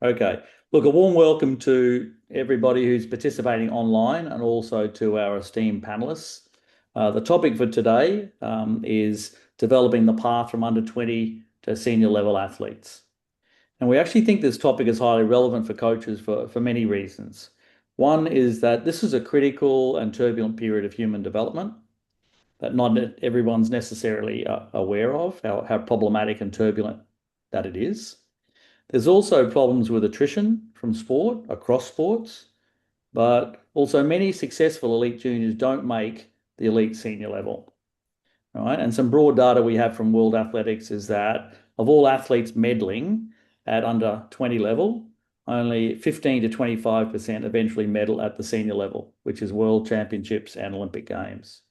Okay. Look, a warm welcome to everybody who's participating online and also to our esteemed panelists. The topic for today is developing the path from under 20 to senior level athletes. And we actually think this topic is highly relevant for coaches for many reasons. One is that this is a critical and turbulent period of human development that not everyone's necessarily aware of, how problematic and turbulent that it is. There's also problems with attrition from sport, across sports, but also many successful elite juniors don't make the elite senior level. All right. And some broad data we have from World Athletics is that of all athletes medaling at under 20 level, only 15 to 25% eventually medal at the senior level, which is World Championships and Olympic Games.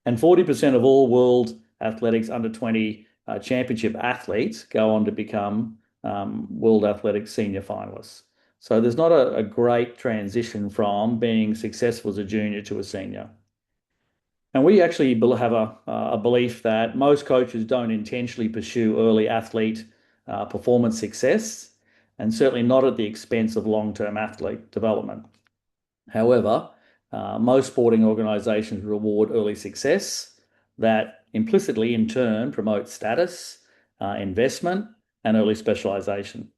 And 40% of all World Athletics under 20 championship athletes go on to become World Athletics senior finalists. So there's not a great transition from being successful as a junior to a senior. And we actually have a belief that most coaches don't intentionally pursue early athlete performance success, and certainly not at the expense of long-term athlete development. However, most sporting organisations reward early success that implicitly in turn promotes status, investment, and early specialisation.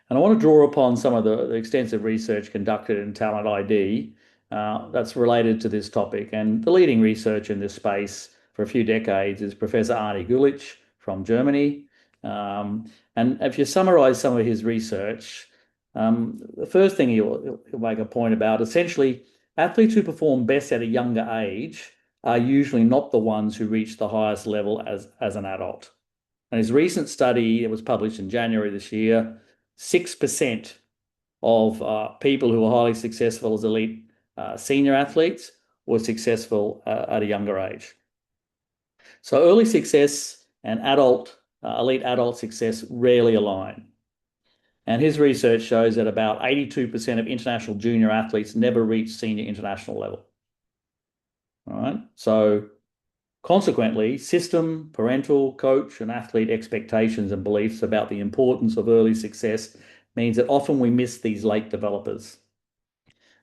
And I want to draw upon some of the extensive research conducted in Talent ID that's related to this topic. And the leading researcher in this space for a few decades is Professor Arne Gulich from Germany. And if you summarise some of his research, the first thing he'll make a point about, essentially, athletes who perform best at a younger age are usually not the ones who reach the highest level as an adult. And his recent study, it was published in January this year, 6% of people who are highly successful as elite senior athletes were successful at a younger age. So early success and elite adult success rarely align. And his research shows that about 82% of international junior athletes never reach senior international level. All right. So consequently, system, parental, coach, and athlete expectations and beliefs about the importance of early success means that often we miss these late developers.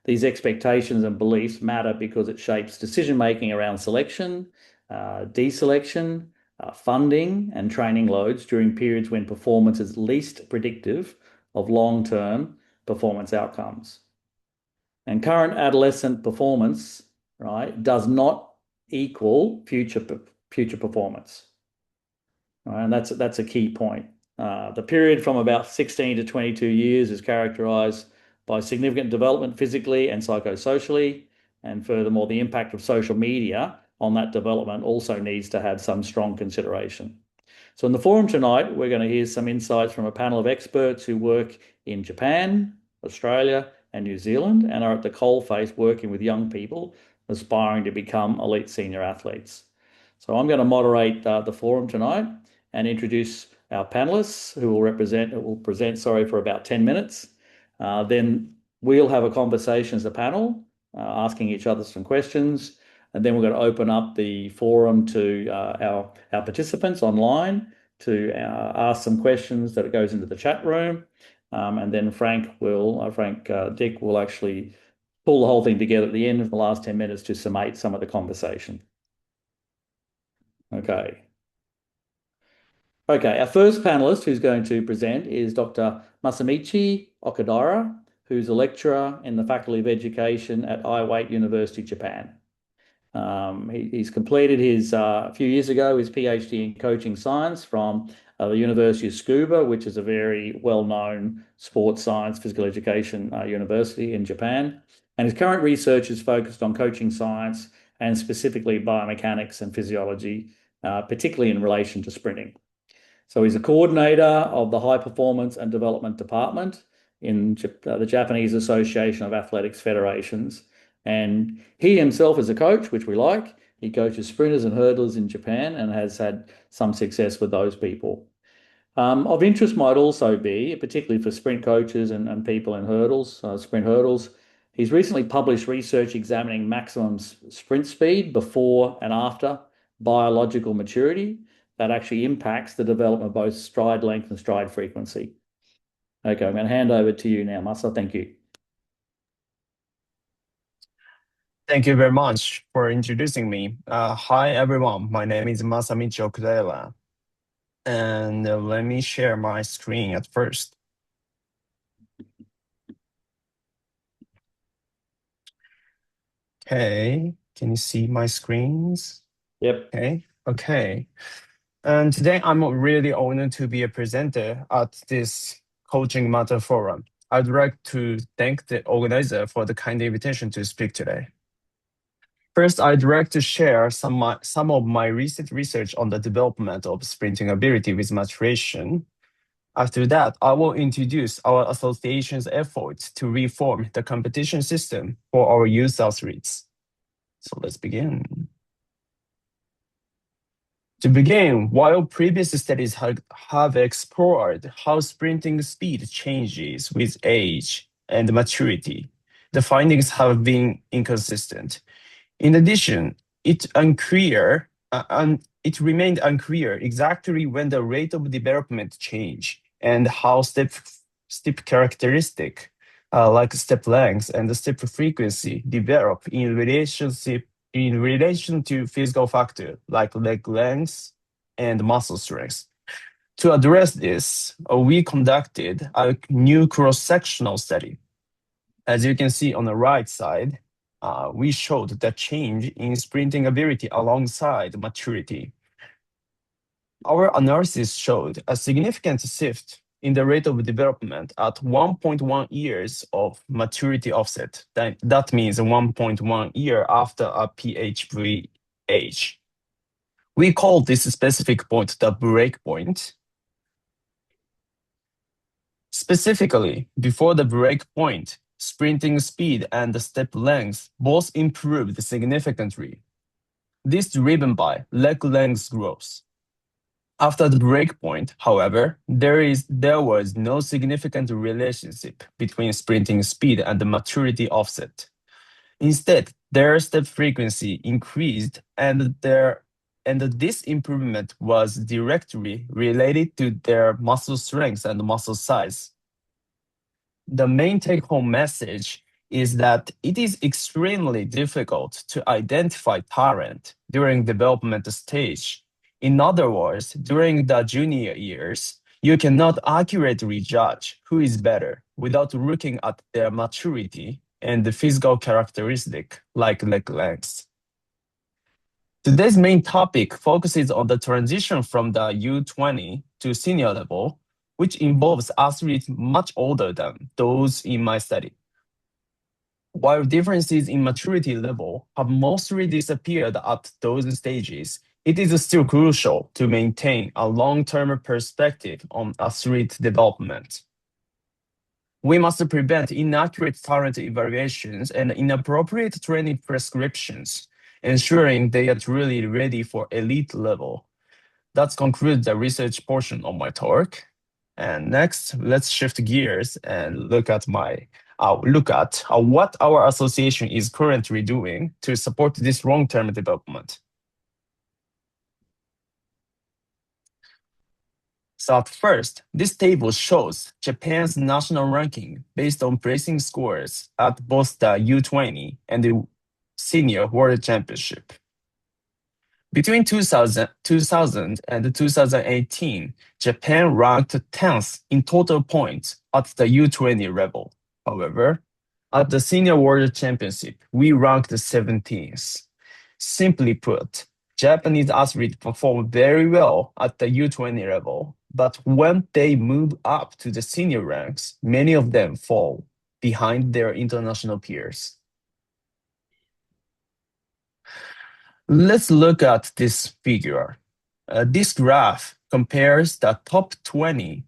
These expectations and beliefs matter because it shapes decision-making around selection, deselection, funding, and training loads during periods when performance is least predictive of long-term performance outcomes. And current adolescent performance, right, does not equal future performance. Right, and that's a key point. The period from about 16 to 22 years is characterized by significant development physically and psychosocially, and furthermore, the impact of social media on that development also needs to have some strong consideration. So in the forum tonight, we're going to hear some insights from a panel of experts who work in Japan, Australia, and New Zealand, and are at the coalface working with young people aspiring to become elite senior athletes. So I'm going to moderate the forum tonight and introduce our panelists who will present for about 10 minutes. Then we'll have a conversation as a panel, asking each other some questions. And then we're going to open up the forum to our participants online to ask some questions that goes into the chat room. And then Frank Dick will actually pull the whole thing together at the end of the last 10 minutes to summate some of the conversation. Okay. Okay, our first panelist who's going to present is Dr. Masamichi Okudaira, who's a lecturer in the Faculty of Education at Iwate University, Japan. He's completed a few years ago, his PhD in coaching science from the University of Tsukuba, which is a very well-known sports science, physical education university in Japan. And his current research is focused on coaching science and specifically biomechanics and physiology, particularly in relation to sprinting. So he's a coordinator of the High Performance and Development Department in the Japanese Association of Athletics Federations. And he himself is a coach, which we like. He coaches sprinters and hurdlers in Japan and has had some success with those people. Of interest might also be, particularly for sprint coaches and people in hurdles, sprint hurdles, he's recently published research examining maximum sprint speed before and after biological maturity that actually impacts the development of both stride length and stride frequency. Okay, I'm going to hand over to you now, Masa. Thank you. Thank you very much for introducing me. Hi, everyone. My name is Masamichi Okudaira. And let me share my screen at first. Okay, can you see my screens? Yep. Okay. And today I'm really honored to be a presenter at this Coaching Matter Forum. I'd like to thank the organizer for the kind invitation to speak today. First, I'd like to share some of my recent research on the development of sprinting ability with maturation. After that, I will introduce our association's efforts to reform the competition system for our youth athletes. So let's begin. To begin, while previous studies have explored how sprinting speed changes with age and maturity, the findings have been inconsistent. In addition, it remained unclear exactly when the rate of development change and how step characteristic, like step length and step frequency, develop in relation to physical factor like leg length and muscle strength. To address this, we conducted a new cross-sectional study. As you can see on the right side, we showed the change in sprinting ability alongside maturity. Our analysis showed a significant shift in the rate of development at 1.1 years of maturity offset. That means 1.1 year after a PHV age. We call this specific point the break point. Specifically, before the break point, sprinting speed and step length both improved significantly. This driven by leg length growth. After the break point, however, there was no significant relationship between sprinting speed and the maturity offset. Instead, their step frequency increased and this improvement was directly related to their muscle strength and muscle size. The main take-home message is that it is extremely difficult to identify talent during development stage. In other words, during the junior years, you cannot accurately judge who is better without looking at their maturity and the physical characteristic like leg length. Today's main topic focuses on the transition from the U20 to senior level, which involves athletes much older than those in my study. While differences in maturity level have mostly disappeared at those stages, it is still crucial to maintain a long-term perspective on athlete development. We must prevent inaccurate talent evaluations and inappropriate training prescriptions, ensuring they are truly ready for elite level. That concludes the research portion of my talk. And next, let's shift gears and look at what our association is currently doing to support this long-term development. So at first, this table shows Japan's national ranking based on placing scores at both the U20 and the Senior World Championship. Between 2000 and 2018, Japan ranked 10th in total points at the U20 level. However, at the Senior World Championship, we ranked 17th. Simply put, Japanese athletes perform very well at the U20 level, but when they move up to the senior ranks, many of them fall behind their international peers. Let's look at this figure. This graph compares the top 20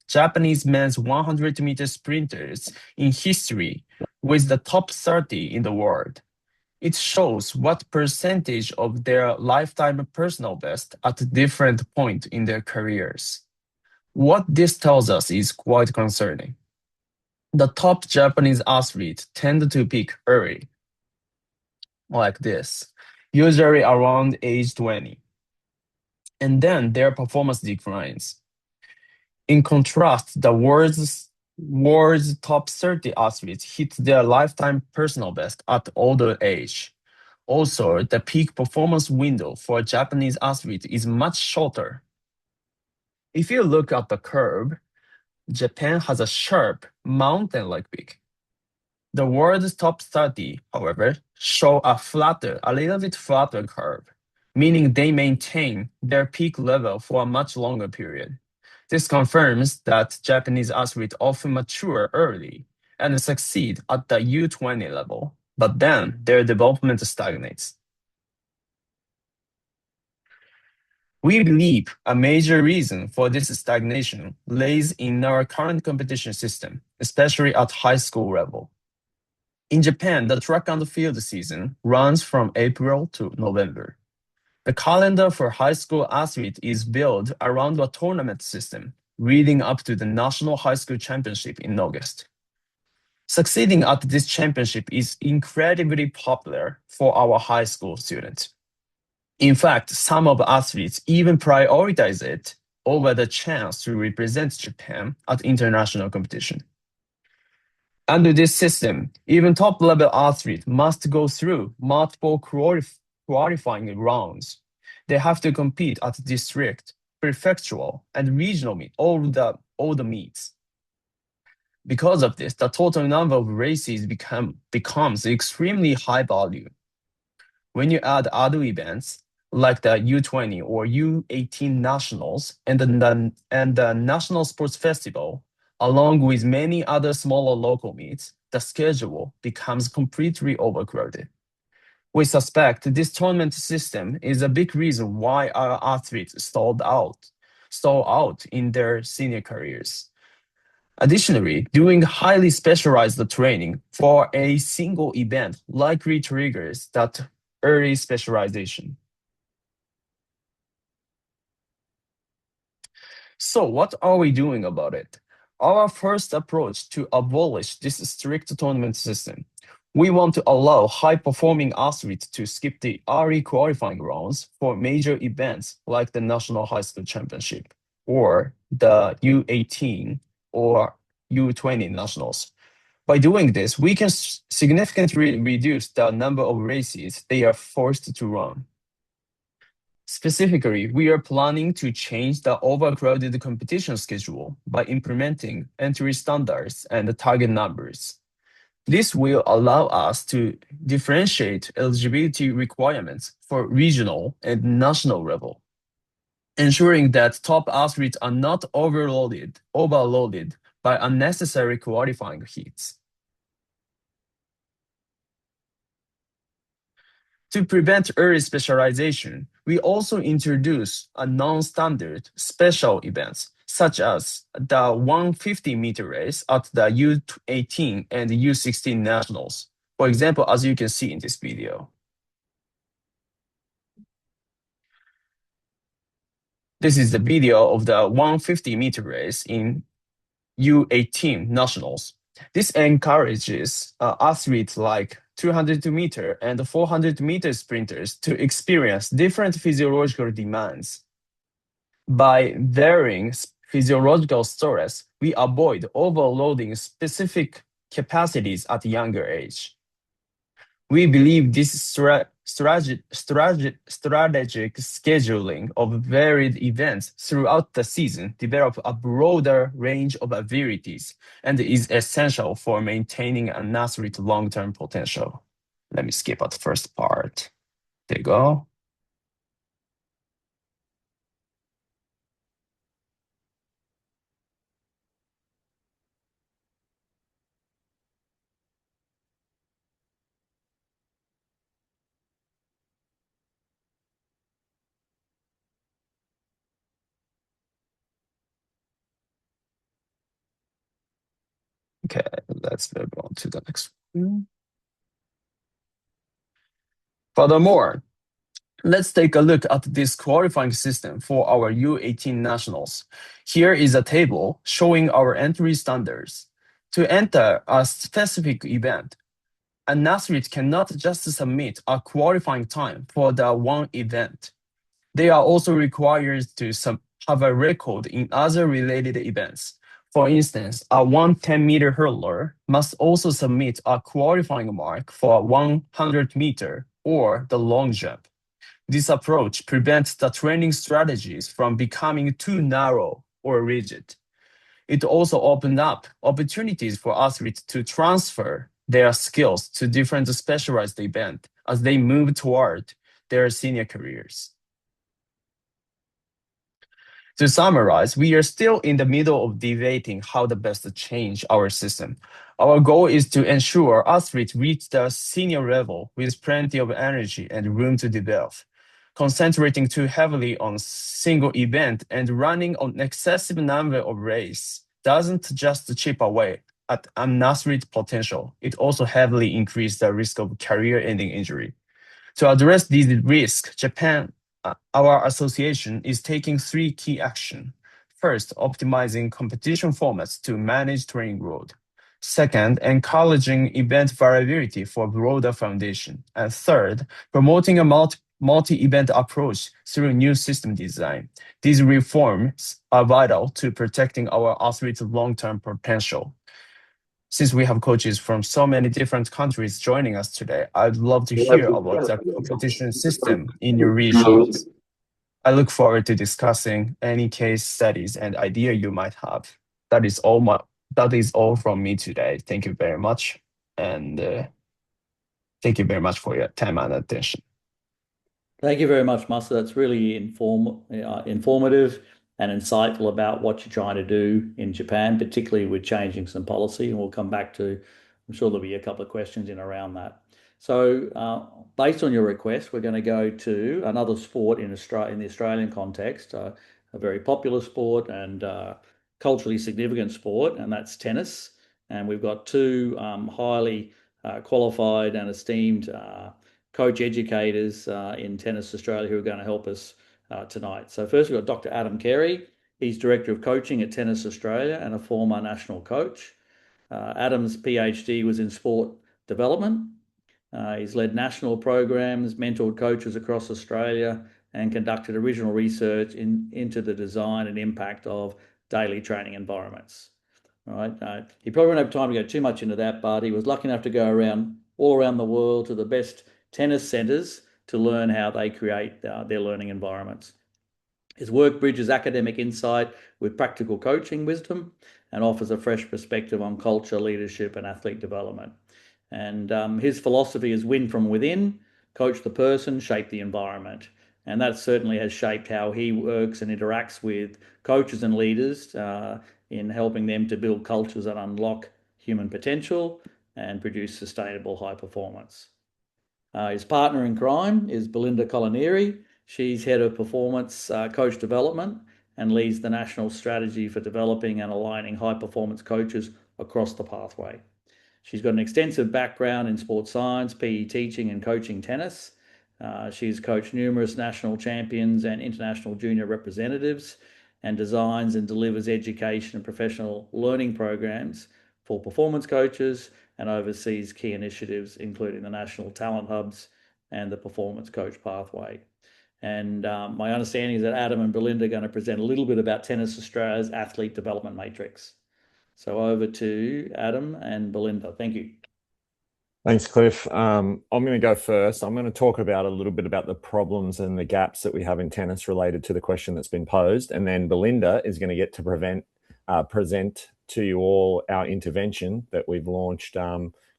Japanese men's 100-meter sprinters in history with the top 30 in the world. It shows what percentage of their lifetime personal best at different points in their careers. What this tells us is quite concerning. The top Japanese athletes tend to peak early, like this, usually around age 20. And then their performance declines. In contrast, the world's world's top 30 athletes hit their lifetime personal best at older age. Also, the peak performance window for a Japanese athlete is much shorter. If you look at the curve, Japan has a sharp mountain-like peak. The world's top 30, however, show a little bit flatter curve, meaning they maintain their peak level for a much longer period. This confirms that Japanese athletes often mature early and succeed at the U20 level, but then their development stagnates. We believe a major reason for this stagnation lays in our current competition system, especially at high school level. In Japan, the track and field season runs from April to November. The calendar for high school athletes is built around a tournament system, leading up to the National High School Championship in August. Succeeding at this championship is incredibly popular for our high school students. In fact, some of athletes even prioritize it over the chance to represent Japan at international competition. Under this system, even top-level athletes must go through multiple qualifying rounds. They have to compete at district, prefectural, and regional meet, all the meets. Because of this, the total number of races becomes extremely high value. When you add other events, like the U20 or U18 nationals and the National Sports Festival, along with many other smaller local meets, the schedule becomes completely overcrowded. We suspect this tournament system is a big reason why our athletes stall out in their senior careers. Additionally, doing highly specialized training for a single event likely triggers that early specialization. So what are we doing about it? Our first approach to abolish this strict tournament system. We want to allow high-performing athletes to skip the early qualifying rounds for major events like the National High School Championship or the U18 or U20 nationals. By doing this, we can significantly reduce the number of races they are forced to run. Specifically, we are planning to change the overcrowded competition schedule by implementing entry standards and target numbers. This will allow us to differentiate eligibility requirements for regional and national level, ensuring that top athletes are not overloaded by unnecessary qualifying heats. To prevent early specialization, we also introduce a non-standard special events, such as the 150-meter race at the U18 and U16 nationals. For example, as you can see in this video. This is the video of the 150-meter race in U18 nationals. This encourages athletes like 200-meter and 400-meter sprinters to experience different physiological demands. By varying physiological stress, we avoid overloading specific capacities at a younger age. We believe this strategic scheduling of varied events throughout the season develop a broader range of abilities and is essential for maintaining an athlete's long-term potential. Let me skip at the first part. There you go. Okay, let's move on to the next one. Furthermore, let's take a look at this qualifying system for our U18 nationals. Here is a table showing our entry standards. To enter a specific event, an athlete cannot just submit a qualifying time for the one event. They are also required to have a record in other related events. For instance, a 110-meter hurdler must also submit a qualifying mark for a 100-meter or the long jump. This approach prevents the training strategies from becoming too narrow or rigid. It also opened up opportunities for athletes to transfer their skills to different specialized events as they move toward their senior careers. To summarize, we are still in the middle of debating how to best change our system. Our goal is to ensure athletes reach the senior level with plenty of energy and room to develop. Concentrating too heavily on single event and running an excessive number of races doesn't just chip away at an athlete's potential, it also heavily increases the risk of career-ending injury. To address these risks, our association is taking 3 key actions. First, optimizing competition formats to manage training load. Second, encouraging event variability for broader foundation. And third, promoting a multi-event approach through new system design. These reforms are vital to protecting our athletes' long-term potential. Since we have coaches from so many different countries joining us today, I'd love to hear about the competition system in your regions. I look forward to discussing any case studies and idea you might have. That is all from me today. Thank you very much, and thank you very much for your time and attention. Thank you very much, Masa. That's really informative and insightful about what you're trying to do in Japan, particularly with changing some policy. And we'll come back to, I'm sure there'll be a couple of questions in around that. So based on your request, we're going to go to another sport in the Australian context, a very popular sport and culturally significant sport, and that's tennis. And we've got 2 highly qualified and esteemed coach educators in Tennis Australia who are going to help us tonight. So first we've got Dr. Adam Carey. He's Director of Coaching at Tennis Australia and a former national coach. Adam's PhD was in sport development. He's led national programs, mentored coaches across Australia, and conducted original research into the design and impact of daily training environments. All right. He probably won't have time to go too much into that, but he was lucky enough to go all around the world to the best tennis centres to learn how they create their learning environments. His work bridges academic insight with practical coaching wisdom and offers a fresh perspective on culture, leadership, and athlete development. And his philosophy is win from within, coach the person, shape the environment. And that certainly has shaped how he works and interacts with coaches and leaders in helping them to build cultures that unlock human potential and produce sustainable high performance. His partner in crime is Belinda Colinieri. She's head of performance coach development and leads the national strategy for developing and aligning high performance coaches across the pathway. She's got an extensive background in sports science, PE teaching and coaching tennis. She's coached numerous national champions and international junior representatives and designs and delivers education and professional learning programs for performance coaches and oversees key initiatives, including the National Talent Hubs and the Performance Coach Pathway. And my understanding is that Adam and Belinda are going to present a little bit about Tennis Australia's Athlete Development Matrix. So over to Adam and Belinda. Thank you. Thanks, Cliff. I'm going to go first. I'm going to talk about a little bit about the problems and the gaps that we have in tennis related to the question that's been posed. And then Belinda is going to get to present to you all our intervention that we've launched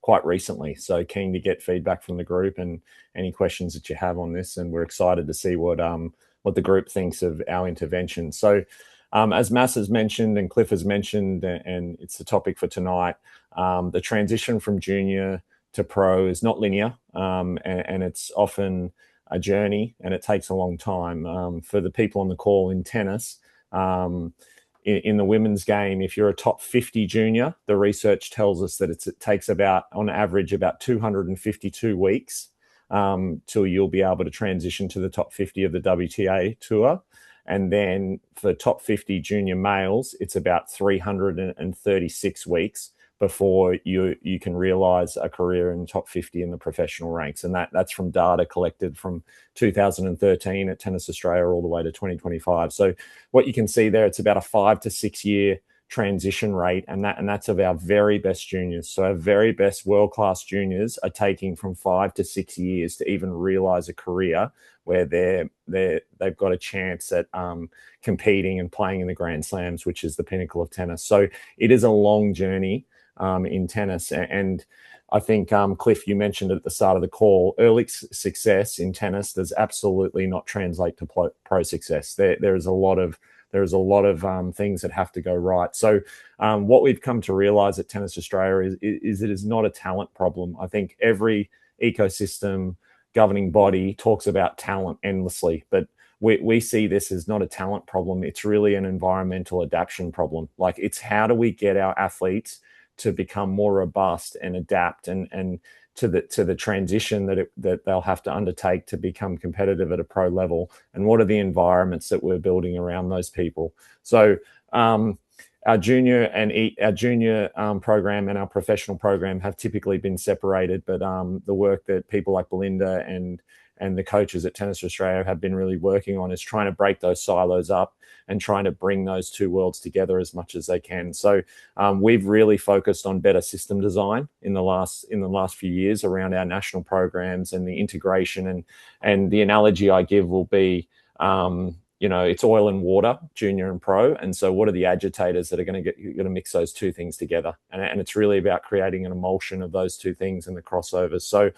quite recently. So keen to get feedback from the group and any questions that you have on this. And we're excited to see what the group thinks of our intervention. So as Mass has mentioned and Cliff has mentioned, and it's the topic for tonight, the transition from junior to pro is not linear, and it's often a journey and it takes a long time. For the people on the call in tennis, in the women's game, if you're a top 50 junior, the research tells us that it takes about, on average, about 252 weeks till you'll be able to transition to the top 50 of the WTA tour. And then for top 50 junior males, it's about 336 weeks before you can realize a career in top 50 in the professional ranks. And that's from data collected from 2013 at Tennis Australia all the way to 2025. So what you can see there, it's about a 5 to 6 year transition rate, and that's of our very best juniors. So our very best world-class juniors are taking from 5 to 6 years to even realize a career where they've got a chance at competing and playing in the Grand Slams, which is the pinnacle of tennis. So it is a long journey in tennis. And I think, Cliff, you mentioned at the start of the call, early success in tennis does absolutely not translate to pro success. There is a lot of things that have to go right. So what we've come to realize at Tennis Australia is it is not a talent problem. I think every ecosystem governing body talks about talent endlessly, but we see this as not a talent problem. It's really an environmental adaptation problem. Like, it's how do we get our athletes to become more robust and adapt and to the transition that they'll have to undertake to become competitive at a pro level, and what are the environments that we're building around those people. So our junior program and our professional program have typically been separated, but the work that people like Belinda and the coaches at Tennis Australia have been really working on is trying to break those silos up and trying to bring those two worlds together as much as they can. So we've really focused on better system design in the last few years around our national programs and the integration. And the analogy I give will be, it's oil and water, junior and pro. And so what are the agitators that are going to mix those two things together? And it's really about creating an emulsion of those two things and the crossovers. So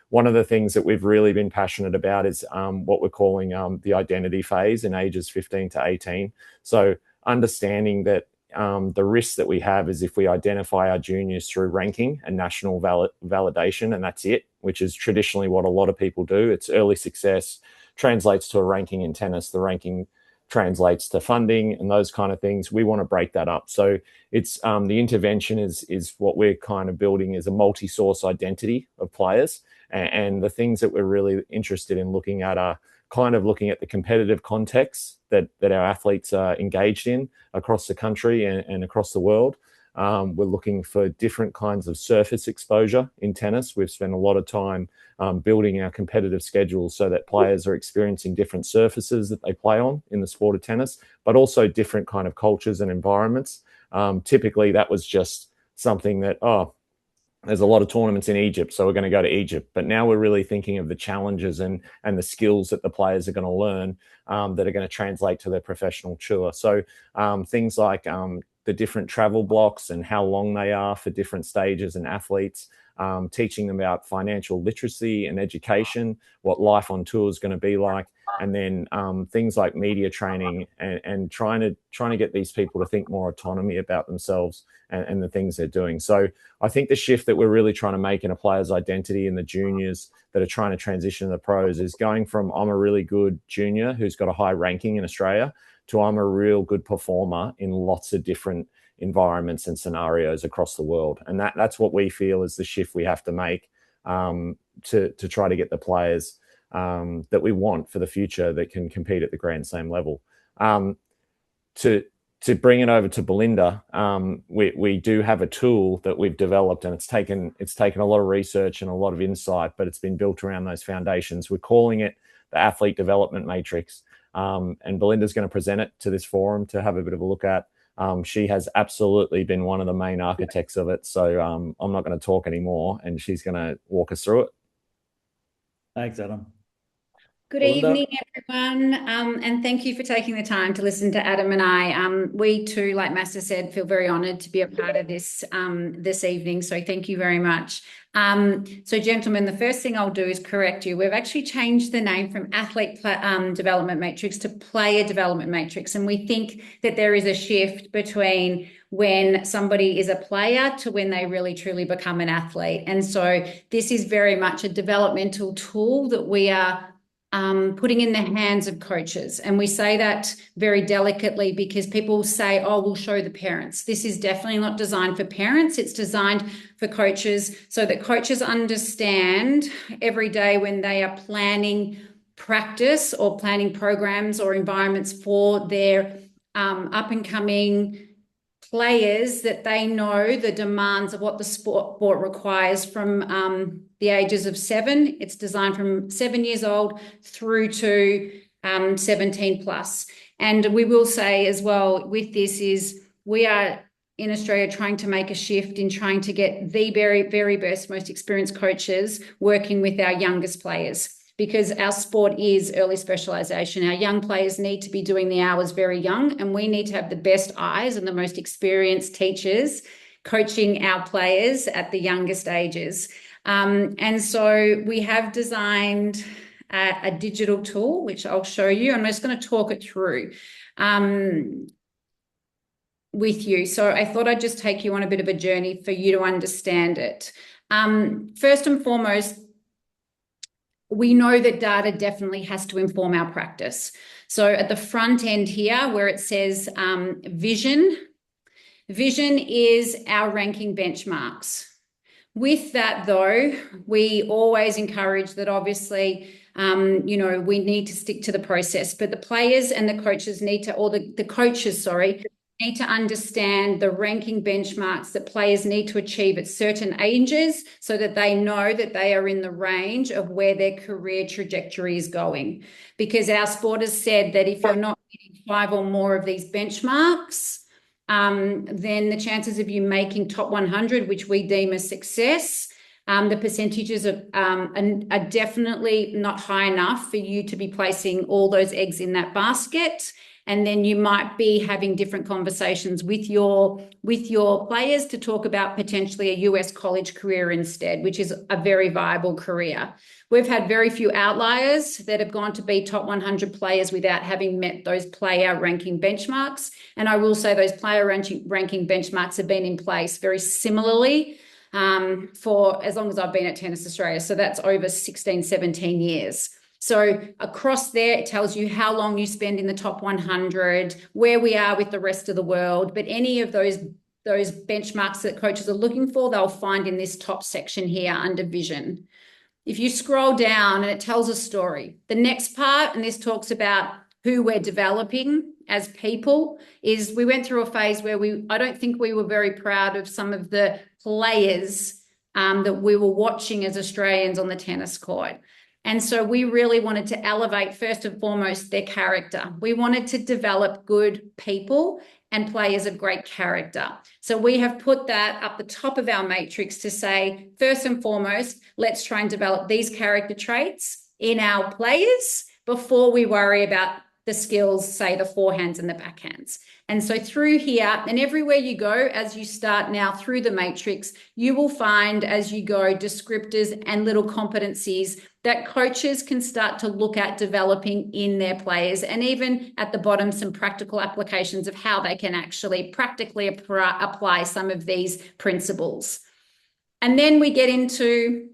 one of the things that we've really been passionate about is what we're calling the identity phase in ages 15 to 18. So understanding that the risks that we have is if we identify our juniors through ranking and national validation, and that's it, which is traditionally what a lot of people do. It's early success translates to a ranking in tennis. The ranking translates to funding and those kind of things. We want to break that up. So it's the intervention is what we're kind of building is a multi-source identity of players. And the things that we're really interested in looking at are kind of looking at the competitive context that our athletes are engaged in across the country and across the world. We're looking for different kinds of surface exposure in tennis. We've spent a lot of time building our competitive schedules so that players are experiencing different surfaces that they play on in the sport of tennis, but also different kind of cultures and environments. Typically, that was just something that, there's a lot of tournaments in Egypt, so we're going to go to Egypt. But now we're really thinking of the challenges and the skills that the players are going to learn that are going to translate to their professional tour. So things like the different travel blocks and how long they are for different stages and athletes, teaching them about financial literacy and education, what life on tour is going to be like, and then things like media training and trying to get these people to think more autonomy about themselves and the things they're doing. So I think the shift that we're really trying to make in a player's identity in the juniors that are trying to transition to the pros is going from I'm a really good junior who's got a high ranking in Australia to I'm a real good performer in lots of different environments and scenarios across the world. And that's what we feel is the shift we have to make to try to get the players that we want for the future that can compete at the Grand Slam level. To bring it over to Belinda, we do have a tool that we've developed, and it's taken a lot of research and a lot of insight, but it's been built around those foundations. We're calling it the Athlete Development Matrix. And Belinda's going to present it to this forum to have a bit of a look at. She has absolutely been one of the main architects of it. So I'm not going to talk anymore, and she's going to walk us through it. Thanks, Adam. Good evening, everyone, and thank you for taking the time to listen to Adam and I. We too, like Massa said, feel very honoured to be a part of this this evening, so thank you very much. So, gentlemen, the first thing I'll do is correct you. We've actually changed the name from Athlete Development Matrix to Player Development Matrix, and we think that there is a shift between when somebody is a player to when they really truly become an athlete. And so this is very much a developmental tool that we are putting in the hands of coaches. And we say that very delicately because people say, oh, we'll show the parents. This is definitely not designed for parents. It's designed for coaches so that coaches understand every day when they are planning practice or planning programs or environments for their up and coming players, that they know the demands of what the sport requires from the ages of 7. It's designed from 7 years old through to 17 plus. And we will say as well with this is we are in Australia trying to make a shift in trying to get the very, very best, most experienced coaches working with our youngest players, because our sport is early specialisation. Our young players need to be doing the hours very young, and we need to have the best eyes and the most experienced teachers coaching our players at the youngest ages. And so we have designed a digital tool, which I'll show you. I'm just going to talk it through with you. So I thought I'd just take you on a bit of a journey for you to understand it. First and foremost, we know that data definitely has to inform our practice. So at the front end here, where it says vision is our ranking benchmarks. With that, though, we always encourage that obviously, we need to stick to the process, but the players and the coaches need to, or the coaches, sorry, need to understand the ranking benchmarks that players need to achieve at certain ages so that they know that they are in the range of where their career trajectory is going. Because our sport has said that if you're not hitting 5 or more of these benchmarks, then the chances of you making top 100, which we deem as success, the percentages are definitely not high enough for you to be placing all those eggs in that basket. And then you might be having different conversations with your players to talk about potentially a US college career instead, which is a very viable career. We've had very few outliers that have gone to be top 100 players without having met those player ranking benchmarks. And I will say those player ranking benchmarks have been in place very similarly for as long as I've been at Tennis Australia. So that's over 16, 17 years. So across there, it tells you how long you spend in the top 100, where we are with the rest of the world. But any of those benchmarks that coaches are looking for, they'll find in this top section here under vision. If you scroll down, and it tells a story. The next part, and this talks about who we're developing as people, is we went through a phase where I don't think we were very proud of some of the players that we were watching as Australians on the tennis court. And so we really wanted to elevate, first and foremost, their character. We wanted to develop good people and players of great character. So we have put that up the top of our matrix to say, first and foremost, let's try and develop these character traits in our players before we worry about the skills, say the forehands and the backhands. And so through here and everywhere you go, as you start now through the matrix, you will find as you go descriptors and little competencies that coaches can start to look at developing in their players, and even at the bottom, some practical applications of how they can actually practically apply some of these principles. And then we get into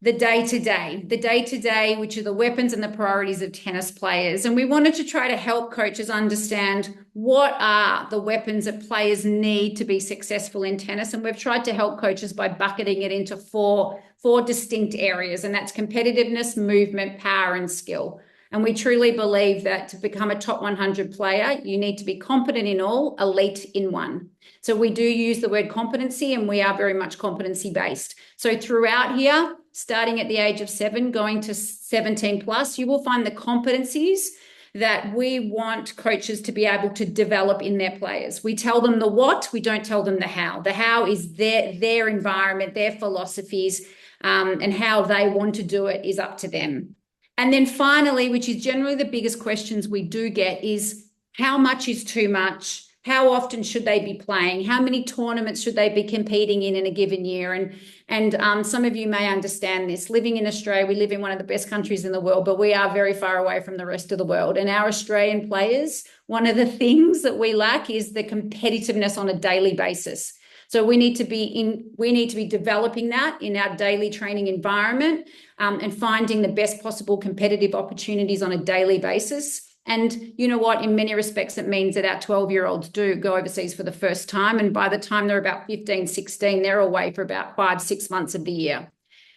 the day-to-day, which are the weapons and the priorities of tennis players. And we wanted to try to help coaches understand what are the weapons that players need to be successful in tennis. And we've tried to help coaches by bucketing it into four distinct areas, and that's competitiveness, movement, power, and skill. And we truly believe that to become a top 100 player, you need to be competent in all, elite in one. So we do use the word competency, and we are very much competency-based. So throughout here, starting at the age of 7, going to 17 plus, you will find the competencies that we want coaches to be able to develop in their players. We tell them the what, we don't tell them the how. The how is their environment, their philosophies, and how they want to do it is up to them. And then finally, which is generally the biggest questions we do get, is how much is too much? How often should they be playing? How many tournaments should they be competing in a given year? And some of you may understand this. Living in Australia, we live in one of the best countries in the world, but we are very far away from the rest of the world. And our Australian players, one of the things that we lack is the competitiveness on a daily basis. So we need to be developing that in our daily training environment, and finding the best possible competitive opportunities on a daily basis. And you know what, in many respects, it means that our 12-year-olds do go overseas for the first time. And by the time they're about 15, 16, they're away for about 5-6 months of the year.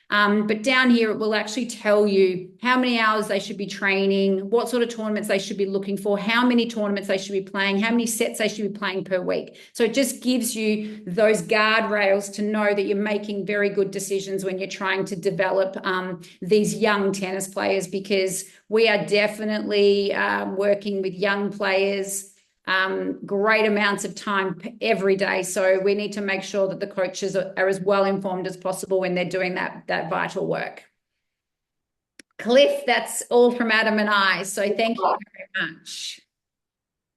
But down here, it will actually tell you how many hours they should be training, what sort of tournaments they should be looking for, how many tournaments they should be playing, how many sets they should be playing per week. So it just gives you those guardrails to know that you're making very good decisions when you're trying to develop these young tennis players, because we are definitely working with young players great amounts of time every day. So we need to make sure that the coaches are as well informed as possible when they're doing that vital work. Cliff, that's all from Adam and I. So thank you very much.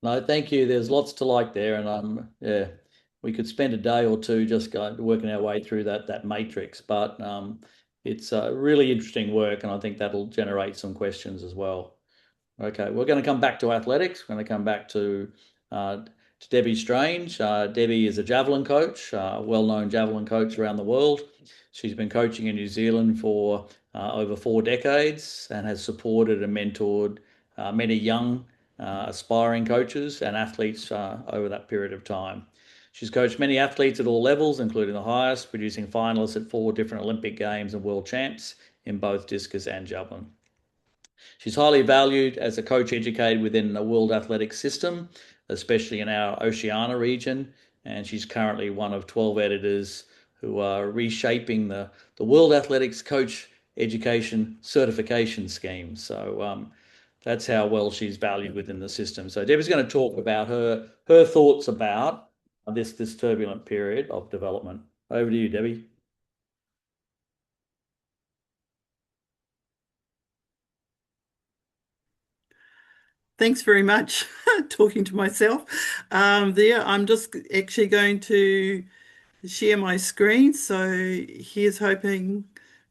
No, thank you. There's lots to like there, and yeah, we could spend a day or two just working our way through that matrix. But it's really interesting work, and I think that'll generate some questions as well. Okay, we're going to come back to athletics. We're going to come back to Debbie Strange. Debbie is a javelin coach, well-known javelin coach around the world. She's been coaching in New Zealand for over 4 decades and has supported and mentored many young aspiring coaches and athletes over that period of time. She's coached many athletes at all levels, including the highest, producing finalists at 4 different Olympic Games and world champs in both discus and javelin. She's highly valued as a coach educated within the world athletics system, especially in our Oceania region, and she's currently one of 12 editors who are reshaping the World Athletics Coach Education Certification Scheme. So that's how well she's valued within the system. So Debbie's going to talk about her thoughts about this turbulent period of development. Over to you, Debbie. Thanks very much. Talking to myself there. I'm just actually going to share my screen. So here's hoping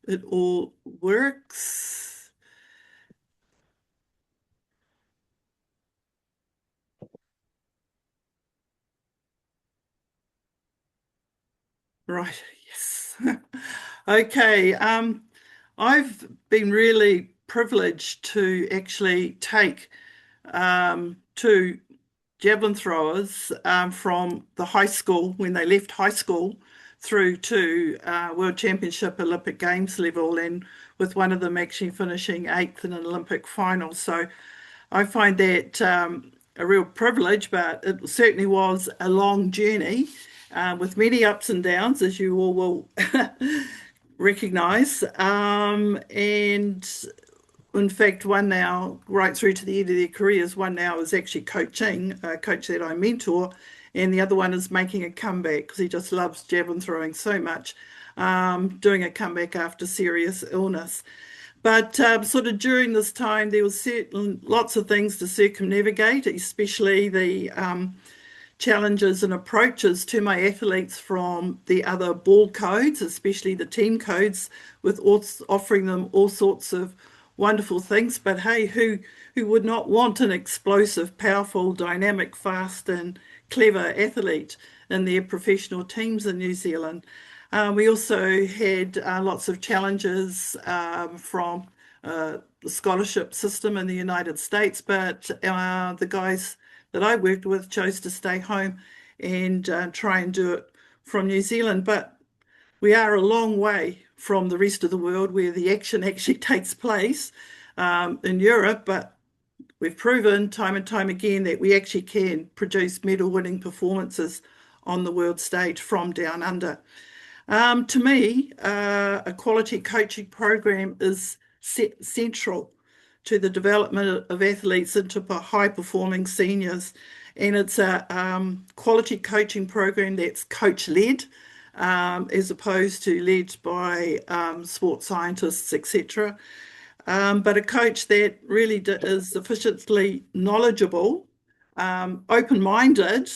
it all works. Right, yes. Okay. I've been really privileged to actually take 2 javelin throwers from the high school, when they left high school, through to World Championship Olympic Games level, and with one of them actually finishing 8th in an Olympic final. So I find that a real privilege, but it certainly was a long journey with many ups and downs, as you all will recognise. And in fact, one now, right through to the end of their careers, one now is actually coaching, a coach that I mentor, and the other one is making a comeback because he just loves javelin throwing so much, doing a comeback after serious illness. But sort of during this time, there was lots of things to circumnavigate, especially the challenges and approaches to my athletes from the other ball codes, especially the team codes, with offering them all sorts of wonderful things. But hey, who would not want an explosive, powerful, dynamic, fast and clever athlete in their professional teams in New Zealand? We also had lots of challenges from the scholarship system in the United States, but the guys that I worked with chose to stay home and try and do it from New Zealand. But we are a long way from the rest of the world where the action actually takes place in Europe, but we've proven time and time again that we actually can produce medal-winning performances on the world stage from down under. To me, a quality coaching program is central to the development of athletes into high-performing seniors. And it's a quality coaching program that's coach-led, as opposed to led by sports scientists, etc. But a coach that really is sufficiently knowledgeable, open-minded,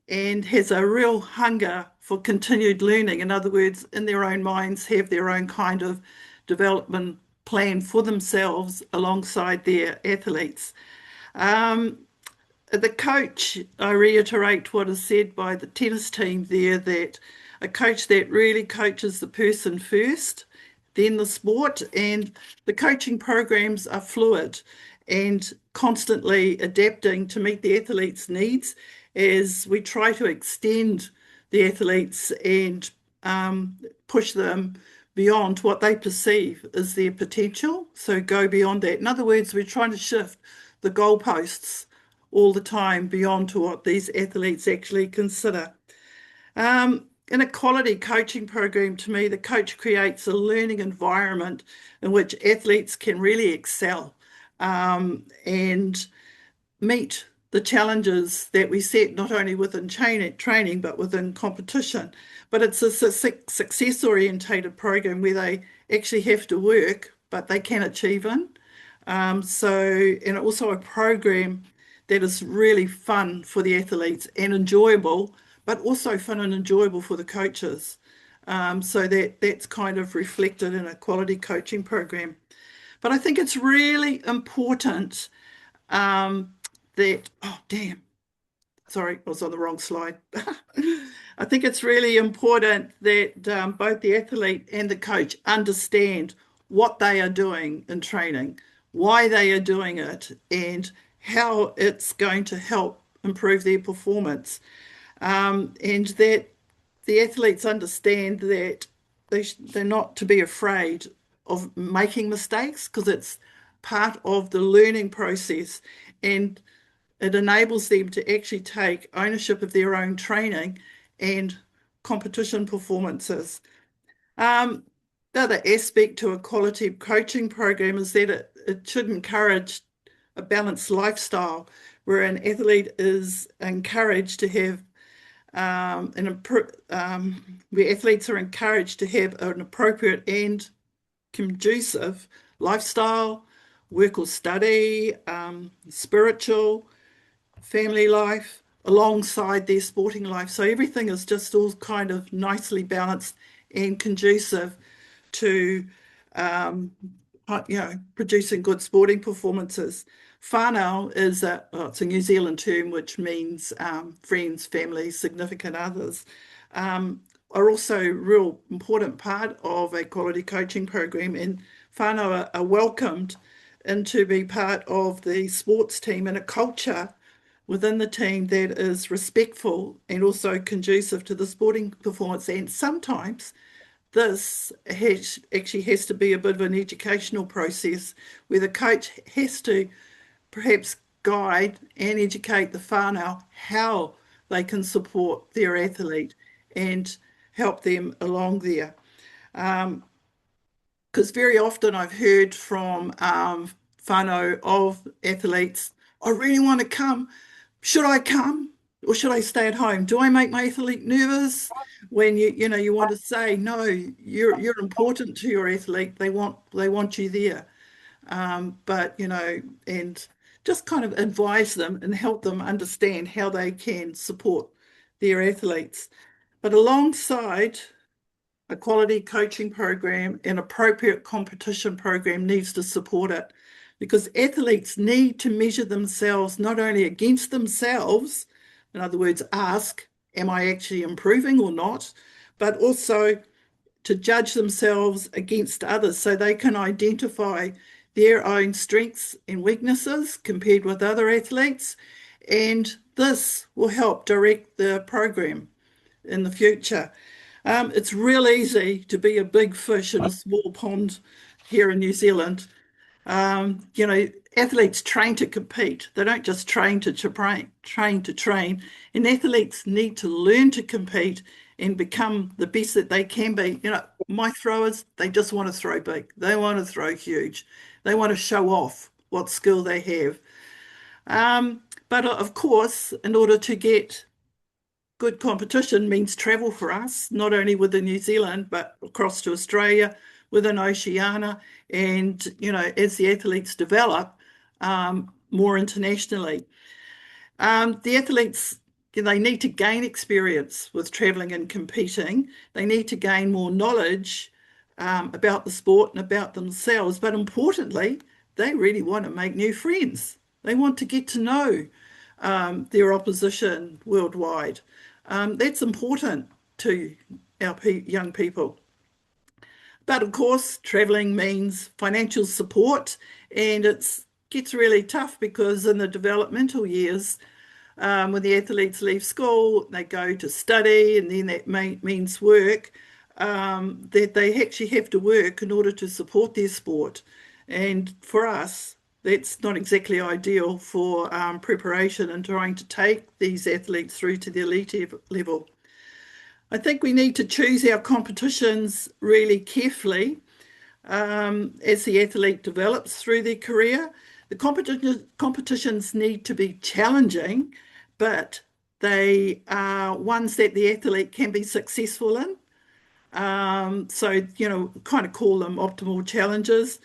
and has a real hunger for continued learning. In other words, in their own minds, have their own kind of development plan for themselves alongside their athletes. The coach, I reiterate what is said by the tennis team there, that a coach that really coaches the person first, then the sport, and the coaching programs are fluid and constantly adapting to meet the athletes' needs as we try to extend the athletes and push them beyond what they perceive as their potential. So go beyond that. In other words, we're trying to shift the goalposts all the time beyond to what these athletes actually consider. In a quality coaching program, to me, the coach creates a learning environment in which athletes can really excel and meet the challenges that we set, not only within training, but within competition. But it's a success-orientated program where they actually have to work, but they can achieve in. And also a program that is really fun for the athletes and enjoyable, but also fun and enjoyable for the coaches. So that's kind of reflected in a quality coaching program. But I think it's really important sorry, I was on the wrong slide. I think it's really important that both the athlete and the coach understand what they are doing in training, why they are doing it, and how it's going to help improve their performance. And that the athletes understand that they're not to be afraid of making mistakes, because it's part of the learning process, and it enables them to actually take ownership of their own training and competition performances. The other aspect to a quality coaching program is that it should encourage a balanced lifestyle, where an athlete is encouraged to have where athletes are encouraged to have an appropriate and conducive lifestyle, work or study, spiritual, family life, alongside their sporting life. So everything is just all kind of nicely balanced and conducive to producing good sporting performances. Whānau is it's a New Zealand term which means friends, family, significant others, are also a real important part of a quality coaching program, and whānau are welcomed in to be part of the sports team, and a culture within the team that is respectful and also conducive to the sporting performance. And sometimes this actually has to be a bit of an educational process, where the coach has to perhaps guide and educate the whānau how they can support their athlete and help them along there. Because very often I've heard from whānau of athletes, I really want to come. Should I come or should I stay at home? Do I make my athlete nervous? When you want to say, no, you're important to your athlete. They want you there. But and just kind of advise them and help them understand how they can support their athletes. But alongside a quality coaching program, an appropriate competition program needs to support it, because athletes need to measure themselves not only against themselves, in other words, ask, am I actually improving or not, but also to judge themselves against others, so they can identify their own strengths and weaknesses compared with other athletes. And this will help direct the program in the future. It's real easy to be a big fish in a small pond here in New Zealand. Athletes train to compete. They don't just train to train. And athletes need to learn to compete and become the best that they can be. My throwers, they just want to throw big. They want to throw huge. They want to show off what skill they have. But of course, in order to get good competition means travel for us, not only within New Zealand, but across to Australia, within Oceania, and, as the athletes develop more internationally. The athletes, they need to gain experience with traveling and competing. They need to gain more knowledge about the sport and about themselves. But importantly, they really want to make new friends. They want to get to know their opposition worldwide. That's important to our young people. But of course, traveling means financial support, and it gets really tough, because in the developmental years, when the athletes leave school, they go to study, and then that means work, that they actually have to work in order to support their sport. And for us, that's not exactly ideal for preparation and trying to take these athletes through to the elite level. I think we need to choose our competitions really carefully as the athlete develops through their career. the competitions need to be challenging, but they are ones that the athlete can be successful in. So, kind of call them optimal challenges,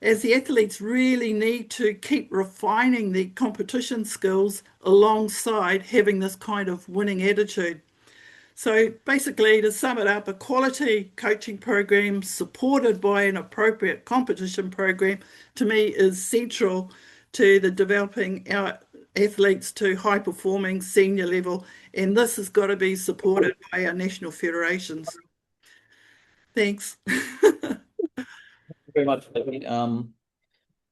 as the athletes really need to keep refining their competition skills alongside having this kind of winning attitude. So basically, to sum it up, a quality coaching program supported by an appropriate competition program, to me, is central to the developing our athletes to high-performing senior level, and this has got to be supported by our national federations. Thanks. Very much, Debbie.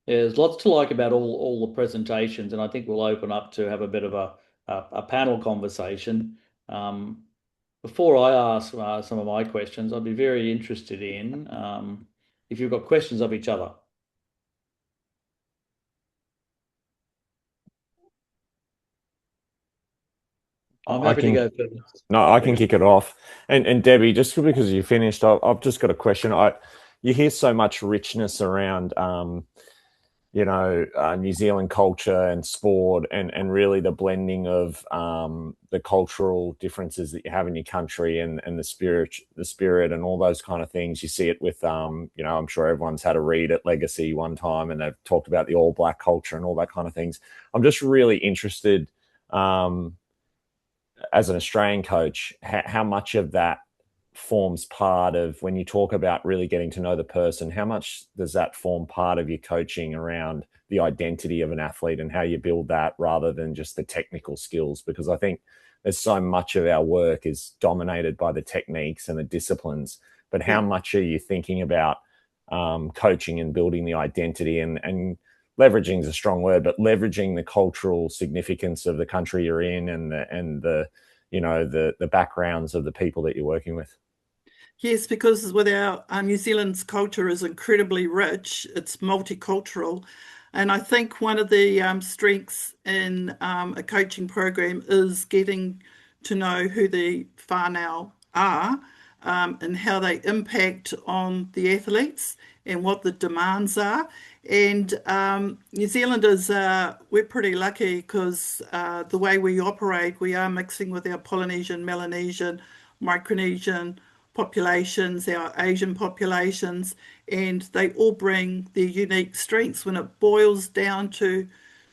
There's lots to like about all the presentations, and I think we'll open up to have a bit of a panel conversation. Before I ask some of my questions, I'd be very interested in if you've got questions of each other. I'm happy to go first. No, I can kick it off. And Debbie, just because you finished, I've just got a question. You hear so much richness around, New Zealand culture and sport, and really the blending of the cultural differences that you have in your country and the spirit and all those kind of things. You see it with, I'm sure everyone's had a read at Legacy one time, and they've talked about the All Black culture and all that kind of things. I'm just really interested, as an Australian coach, how much of that forms part of, when you talk about really getting to know the person, how much does that form part of your coaching around the identity of an athlete and how you build that rather than just the technical skills? Because I think there's so much of our work is dominated by the techniques and the disciplines, but how much are you thinking about coaching and building the identity and leveraging is a strong word, but leveraging the cultural significance of the country you're in and the backgrounds of the people that you're working with? Yes, because with our New Zealand's culture is incredibly rich, it's multicultural. And I think one of the strengths in a coaching program is getting to know who the whānau are and how they impact on the athletes and what the demands are. And New Zealanders, we're pretty lucky because the way we operate, we are mixing with our Polynesian, Melanesian, Micronesian populations, our Asian populations, and they all bring their unique strengths. When it boils down to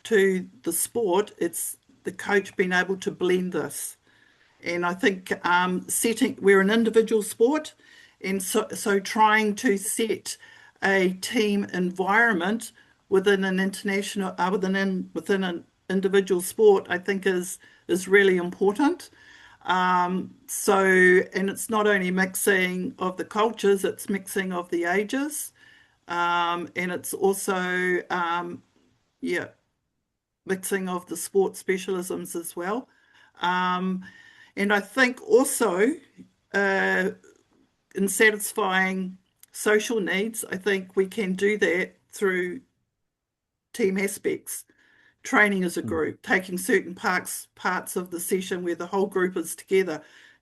the sport, it's the coach being able to blend this. And I think we're an individual sport, and so trying to set a team environment within an international, within an individual sport, I think is really important. And it's not only mixing of the cultures, it's mixing of the ages, and it's also mixing of the sport specialisms as well. And I think also in satisfying social needs, I think we can do that through team aspects. Training as a group, taking certain parts of the session where the whole group is together,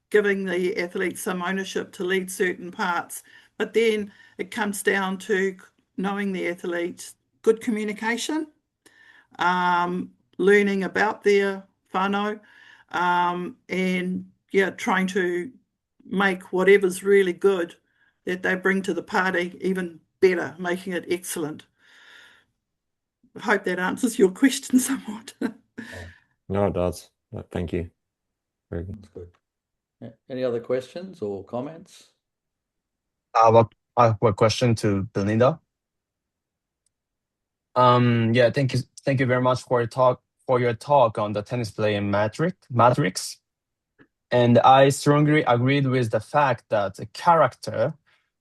giving the athletes some ownership to lead certain parts. But then it comes down to knowing the athletes, good communication, learning about their whānau, and trying to make whatever's really good that they bring to the party even better, making it excellent. I hope that answers your question somewhat. No, it does. Thank you. Very good. That's good. Any other questions or comments? I have a question to Belinda. Thank you very much for your talk on the tennis playing matrix. And I strongly agreed with the fact that the character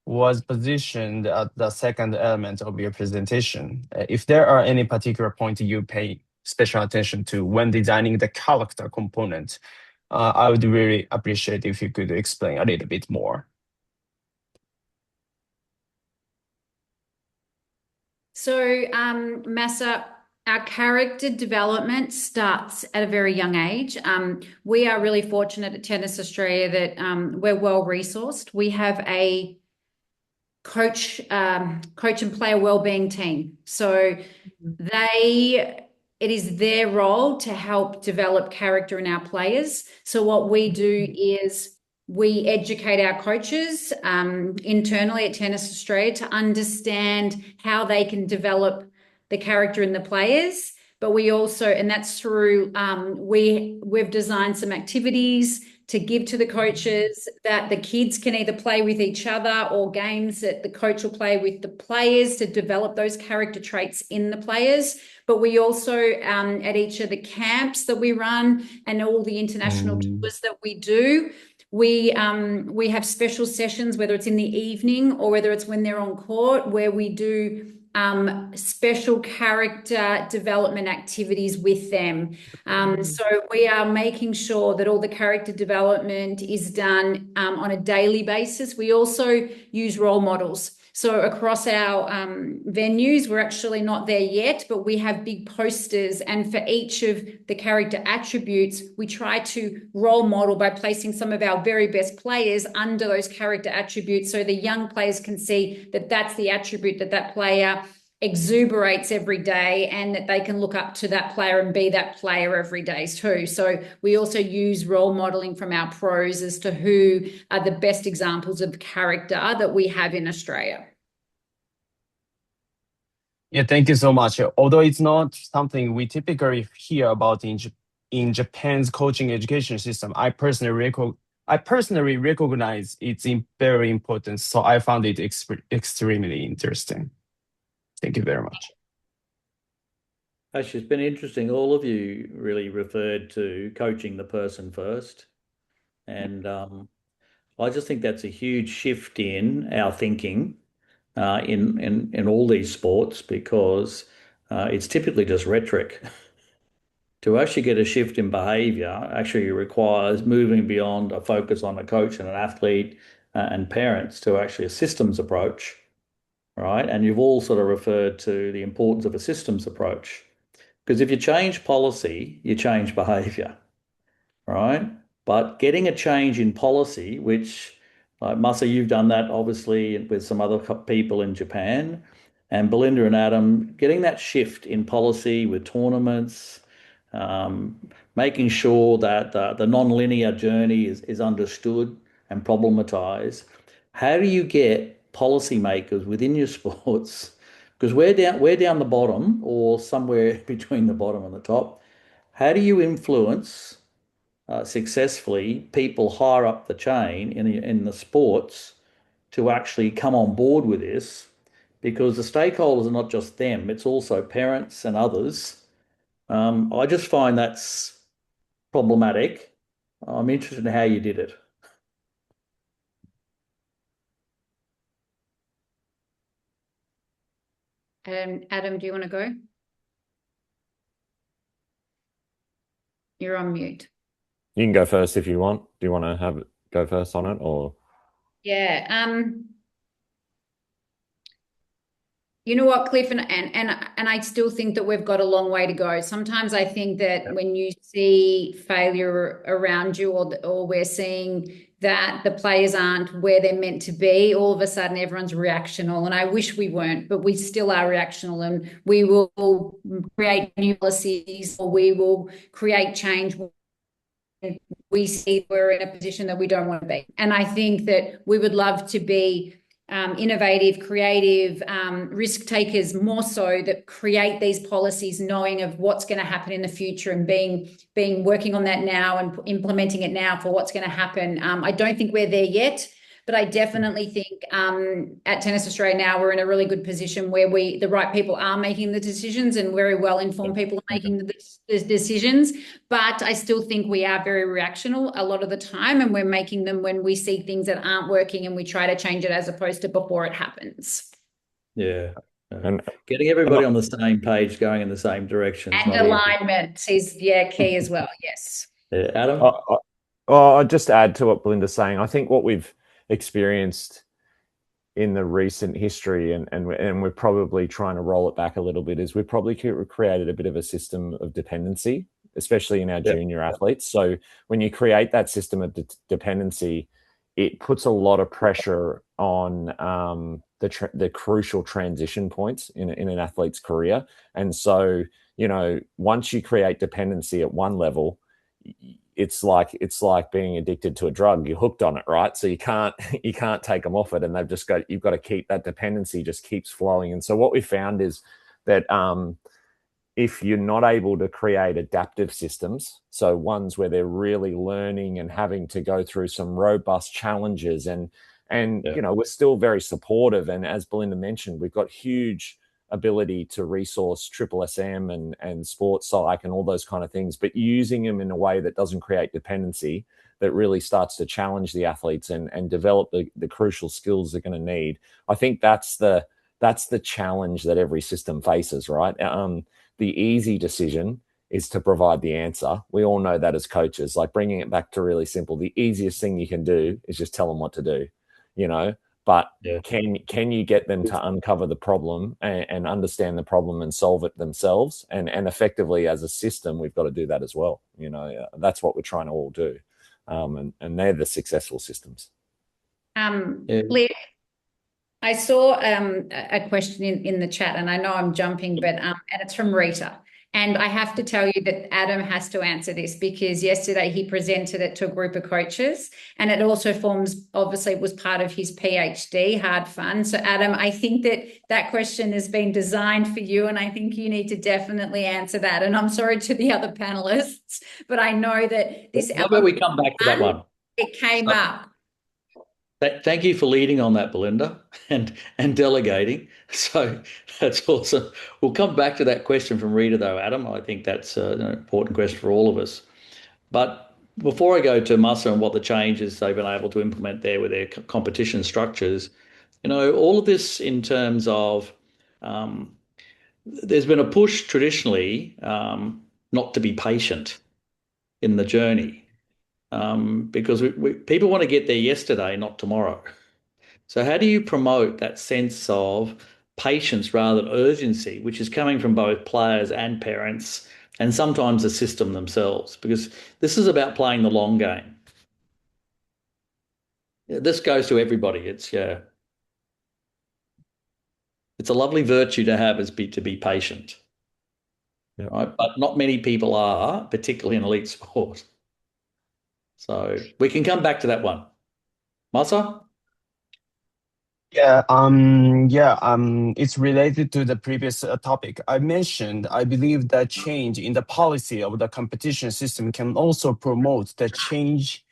was positioned at the second element of your presentation. If there are any particular point you pay special attention to when designing the character component, I would really appreciate if you could explain a little bit more. So, Massa, our character development starts at a very young age. We are really fortunate at Tennis Australia that we're well resourced. We have a coach and player wellbeing team. So it is their role to help develop character in our players. So what we do is we educate our coaches internally at Tennis Australia to understand how they can develop the character in the players. But we also, and that's through, we've designed some activities to give to the coaches that the kids can either play with each other, or games that the coach will play with the players to develop those character traits in the players. But we also, at each of the camps that we run and all the international tours that we do, we have special sessions, whether it's in the evening or whether it's when they're on court, where we do special character development activities with them. So we are making sure that all the character development is done on a daily basis. We also use role models. So across our venues, we're actually not there yet, but we have big posters, and for each of the character attributes, we try to role model by placing some of our very best players under those character attributes, so the young players can see that that's the attribute that player exuberates every day, and that they can look up to that player and be that player every day too. So we also use role modeling from our pros as to who are the best examples of character that we have in Australia. Yeah, thank you so much. Although it's not something we typically hear about in Japan's coaching education system, I personally recognize its very importance. So I found it extremely interesting. Thank you very much. Actually, it's been interesting. All of you really referred to coaching the person first. And I just think that's a huge shift in our thinking in all these sports, because it's typically just rhetoric. To actually get a shift in behavior actually requires moving beyond a focus on a coach and an athlete and parents to actually a systems approach. Right. And you've all sort of referred to the importance of a systems approach, because if you change policy, you change behavior. Right. But getting a change in policy, which, like Masa, you've done that obviously with some other people in Japan, and Belinda and Adam, getting that shift in policy with tournaments, making sure that the non-linear journey is understood and problematized. How do you get policymakers within your sports, because we're down the bottom or somewhere between the bottom and the top? How do you influence successfully people higher up the chain in the sports to actually come on board with this? Because the stakeholders are not just them, it's also parents and others. I just find that's problematic. I'm interested in how you did it. Adam, do you want to go? You're on mute. You can go first if you want. Do you want to go first on it, or? Yeah. You know what, Cliff, and I still think that we've got a long way to go. Sometimes I think that when you see failure around you, or we're seeing that the players aren't where they're meant to be, all of a sudden everyone's reactional. And I wish we weren't, but we still are reactional, and we will create new policies, or we will create change when we see we're in a position that we don't want to be. And I think that we would love to be innovative, creative, risk takers, more so, that create these policies knowing of what's going to happen in the future, and being working on that now and implementing it now for what's going to happen. I don't think we're there yet, but I definitely think at Tennis Australia now we're in a really good position where the right people are making the decisions, and very well-informed people are making the decisions. But I still think we are very reactional a lot of the time, and we're making them when we see things that aren't working, and we try to change it as opposed to before it happens. Yeah. And getting everybody on the same page, going in the same direction. And alignment is key as well. Yes. Yeah. Adam? I'll just add to what Belinda's saying. I think what we've experienced in the recent history, and we're probably trying to roll it back a little bit, is we've probably created a bit of a system of dependency, especially in our junior athletes. So when you create that system of dependency, it puts a lot of pressure on the crucial transition points in an athlete's career. And so, once you create dependency at one level, it's like being addicted to a drug. You're hooked on it, right? So you can't take them off it, and you've got to keep that dependency just keeps flowing. And so what we found is that if you're not able to create adaptive systems, so ones where they're really learning and having to go through some robust challenges, and we're still very supportive. And as Belinda mentioned, we've got huge ability to resource triple SM and sports psych and all those kind of things, but using them in a way that doesn't create dependency, that really starts to challenge the athletes and develop the crucial skills they're going to need. I think that's the challenge that every system faces, right? The easy decision is to provide the answer. We all know that as coaches, like bringing it back to really simple, the easiest thing you can do is just tell them what to do, but can you get them to uncover the problem and understand the problem and solve it themselves? And effectively as a system, we've got to do that as well. That's what we're trying to all do. And they're the successful systems. Cliff, I saw a question in the chat, and I know I'm jumping, but and it's from Rita. And I have to tell you that Adam has to answer this, because yesterday he presented it to a group of coaches, and it also obviously was part of his PhD, hard fun. So Adam, I think that question has been designed for you, and I think you need to definitely answer that. And I'm sorry to the other panelists, but I know that this. How about we come back to that one? It came up. Thank you for leading on that, Belinda, and delegating. So that's awesome. We'll come back to that question from Rita, though, Adam. I think that's an important question for all of us. But before I go to Masa and what the changes they've been able to implement there with their competition structures, all of this in terms of there's been a push traditionally not to be patient in the journey. Because people want to get there yesterday, not tomorrow. So how do you promote that sense of patience rather than urgency, which is coming from both players and parents, and sometimes the system themselves? Because this is about playing the long game. This goes to everybody. It's a lovely virtue to have, to be patient. Yep. Right? But not many people are, particularly in elite sport. So we can come back to that one. Masa? It's related to the previous topic. I mentioned, I believe that change in the policy of the competition system can also promote the change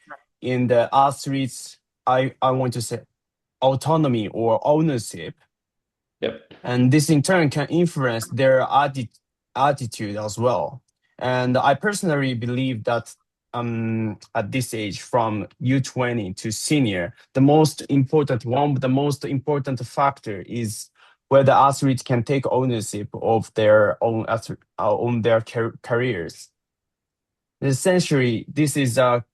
in the athletes, I want to say, autonomy or ownership. Yep. And this in turn can influence their attitude as well. And I personally believe that at this age, from U20 to senior, one of the most important factor is whether athletes can take ownership of their own careers. Essentially, this is a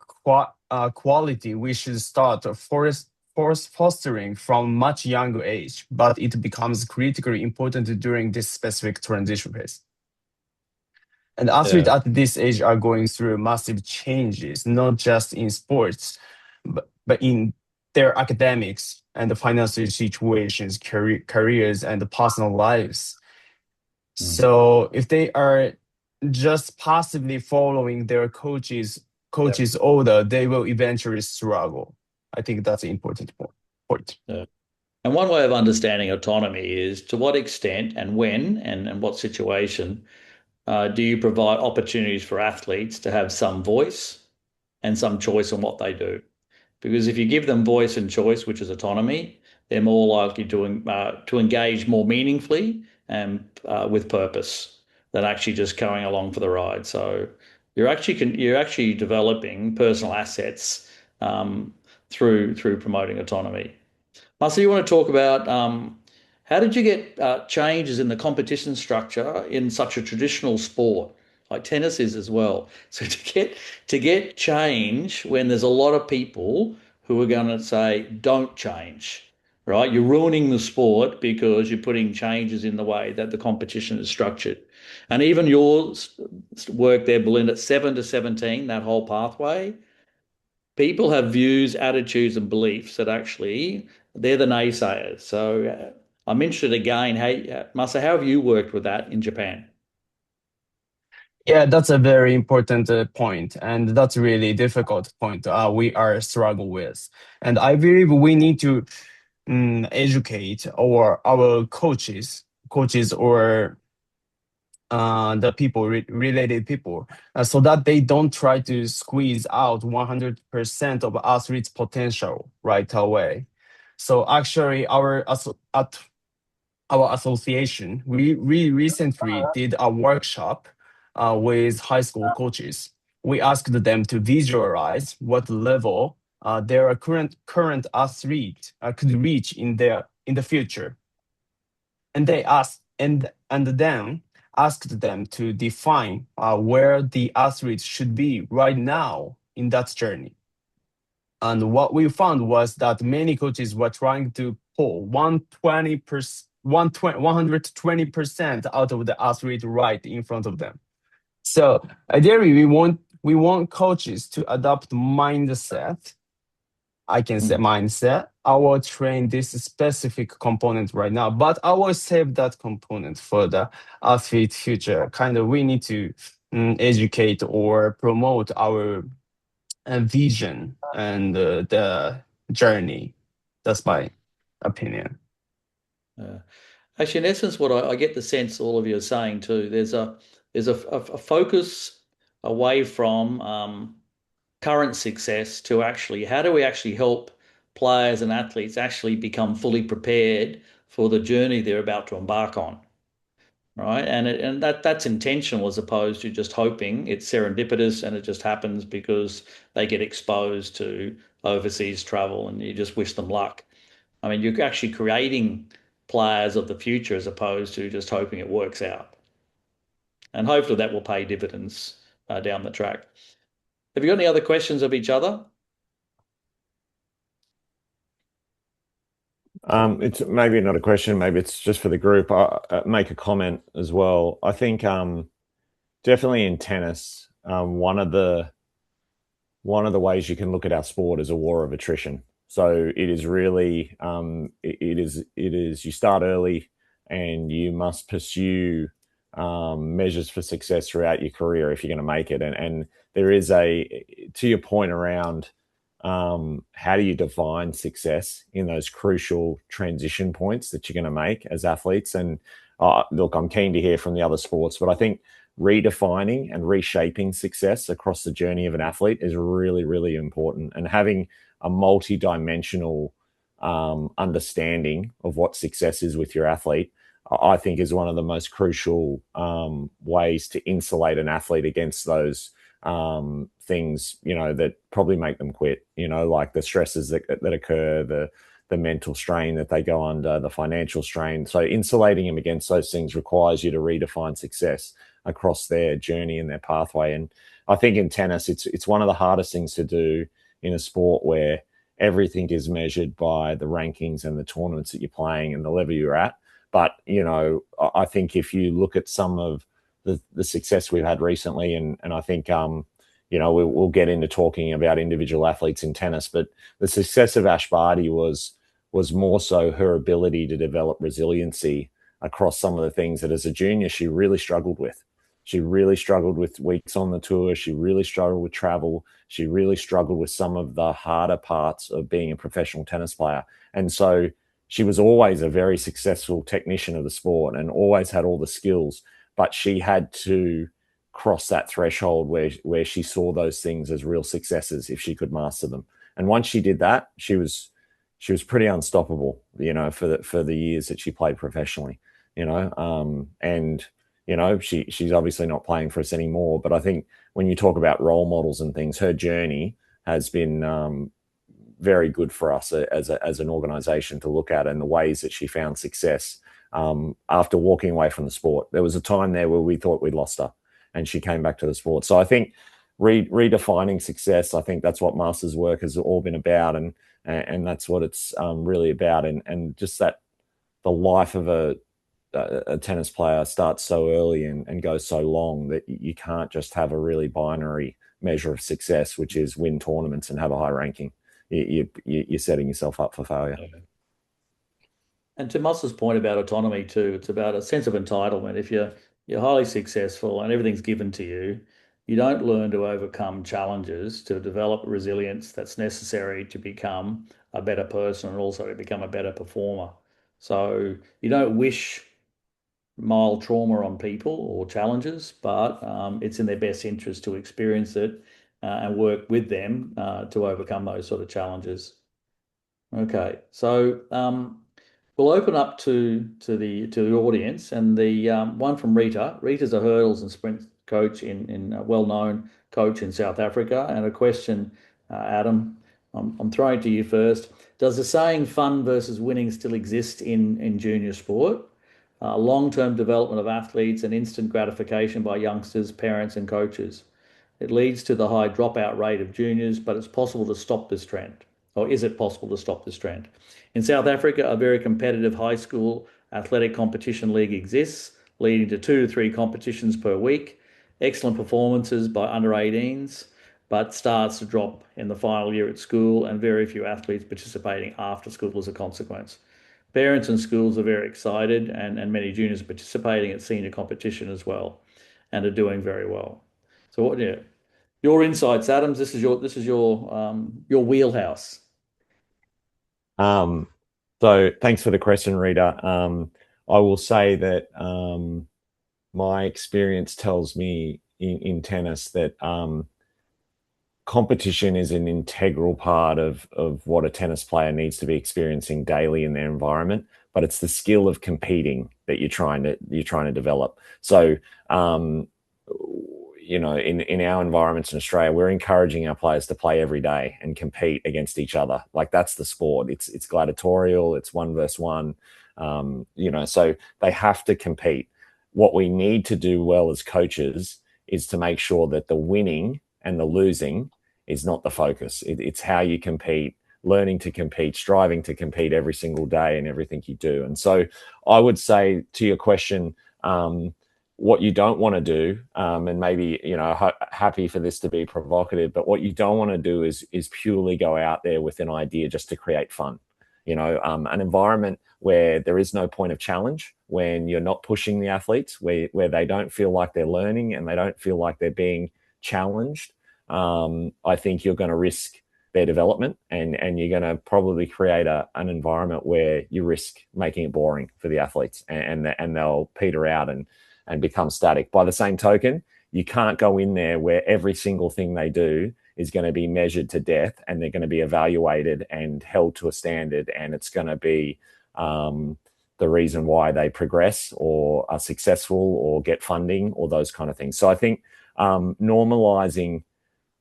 quality we should start fostering from much younger age, but it becomes critically important during this specific transition phase. And athletes at this age are going through massive changes, not just in sports, but in their academics and the financial situations, careers, and the personal lives. So if they are just passively following their coaches' order, they will eventually struggle. I think that's an important point. Yeah. And one way of understanding autonomy is to what extent and when and what situation do you provide opportunities for athletes to have some voice and some choice on what they do? Because if you give them voice and choice, which is autonomy, they're more likely to engage more meaningfully and with purpose than actually just going along for the ride. So you're actually developing personal assets through promoting autonomy. Marcia, you want to talk about how did you get changes in the competition structure in such a traditional sport like tennis is as well? So to get change when there's a lot of people who are going to say don't change, right? You're ruining the sport because you're putting changes in the way that the competition is structured. And even your work there, Belinda, 7 to 17, that whole pathway, people have views, attitudes, and beliefs that actually they're the naysayers. So I'm interested again. Hey, Masa, how have you worked with that in Japan? Yeah, that's a very important point, and that's a really difficult point we are struggle with. And I believe we need to educate our coaches or the people related people, so that they don't try to squeeze out 100% of athletes' potential right away. So actually, at our association, we recently did a workshop with high school coaches. We asked them to visualize what level their current athlete could reach in the future, and they asked and then asked them to define where the athlete should be right now in that journey. And what we found was that many coaches were trying to pull 120% out of the athlete right in front of them. So ideally, we want coaches to adopt mindset. I can say mindset. I will train this specific component right now, but I will save that component for the athlete future. Kind of, we need to educate or promote our vision and the journey. That's my opinion. Actually, in essence, what I get the sense all of you are saying too, there's a focus away from current success to actually how do we actually help players and athletes actually become fully prepared for the journey they're about to embark on, right? And that's intentional as opposed to just hoping. It's serendipitous and it just happens because they get exposed to overseas travel and you just wish them luck. I mean, you're actually creating players of the future as opposed to just hoping it works out. And hopefully that will pay dividends down the track. Have you got any other questions of each other? It's maybe not a question, maybe it's just for the group. I make a comment as well. I think definitely in tennis, one of the ways you can look at our sport is a war of attrition. So it is really it is you start early and you must pursue measures for success throughout your career if you're going to make it. And there is to your point around how do you define success in those crucial transition points that you're going to make as athletes? And look, I'm keen to hear from the other sports, but I think redefining and reshaping success across the journey of an athlete is really, really important. And having a multi-dimensional understanding of what success is with your athlete, I think is one of the most crucial ways to insulate an athlete against those things, that probably make them quit, like the stresses that occur, the mental strain that they go under, the financial strain. So insulating them against those things requires you to redefine success across their journey and their pathway. And I think in tennis, it's one of the hardest things to do in a sport where everything is measured by the rankings and the tournaments that you're playing and the level you're at. But, I think if you look at some of the success we've had recently, and I think, we'll get into talking about individual athletes in tennis, but the success of Ash Barty was more so her ability to develop resiliency across some of the things that as a junior she really struggled with. She really struggled with weeks on the tour. She really struggled with travel. She really struggled with some of the harder parts of being a professional tennis player. And so she was always a very successful technician of the sport and always had all the skills, but she had to cross that threshold where she saw those things as real successes if she could master them. And once she did that, she was pretty unstoppable, for the years that she played professionally, and she's obviously not playing for us anymore. But I think when you talk about role models and things, her journey has been very good for us as an organization to look at, and the ways that she found success after walking away from the sport. There was a time there where we thought we'd lost her, and she came back to the sport. So I think redefining success, I think that's what Masters work has all been about, and that's what it's really about. And just that the life of a tennis player starts so early and goes so long that you can't just have a really binary measure of success, which is win tournaments and have a high ranking. You're setting yourself up for failure. And to Moss's point about autonomy too, it's about a sense of entitlement. If you're highly successful and everything's given to you, you don't learn to overcome challenges to develop resilience that's necessary to become a better person and also to become a better performer. So you don't wish mild trauma on people or challenges, but it's in their best interest to experience it and work with them to overcome those sort of challenges. Okay, so we'll open up to the audience, and the one from Rita. Rita's a hurdles and sprint coach in a well-known coach in South Africa, and a question, Adam, I'm throwing to you first. Does the saying "fun versus winning" still exist in junior sport? Long-term development of athletes and instant gratification by youngsters, parents, and coaches. It leads to the high dropout rate of juniors, but it's possible to stop this trend. Or is it possible to stop this trend? In South Africa, a very competitive high school athletic competition league exists, leading to 2 to 3 competitions per week, excellent performances by under 18s, but starts to drop in the final year at school, and very few athletes participating after school as a consequence. Parents and schools are very excited, and many juniors are participating at senior competition as well, and are doing very well. So what? Yeah, your insights, Adams. This is your wheelhouse. So thanks for the question, Rita. I will say that my experience tells me in tennis that competition is an integral part of what a tennis player needs to be experiencing daily in their environment, but it's the skill of competing that you're trying to develop. So in our environments in Australia, we're encouraging our players to play every day and compete against each other. Like, that's the sport. It's gladiatorial. It's 1 versus 1. So they have to compete. What we need to do well as coaches is to make sure that the winning and the losing is not the focus. It's how you compete, learning to compete, striving to compete every single day in everything you do. And so I would say, to your question, what you don't want to do, and maybe, happy for this to be provocative, but what you don't want to do is purely go out there with an idea just to create fun. An environment where there is no point of challenge, when you're not pushing the athletes, where they don't feel like they're learning and they don't feel like they're being challenged. I think you're going to risk their development, and you're going to probably create an environment where you risk making it boring for the athletes, and they'll peter out and become static. By the same token, you can't go in there where every single thing they do is going to be measured to death, and they're going to be evaluated and held to a standard, and it's going to be the reason why they progress or are successful or get funding or those kind of things. So I think normalizing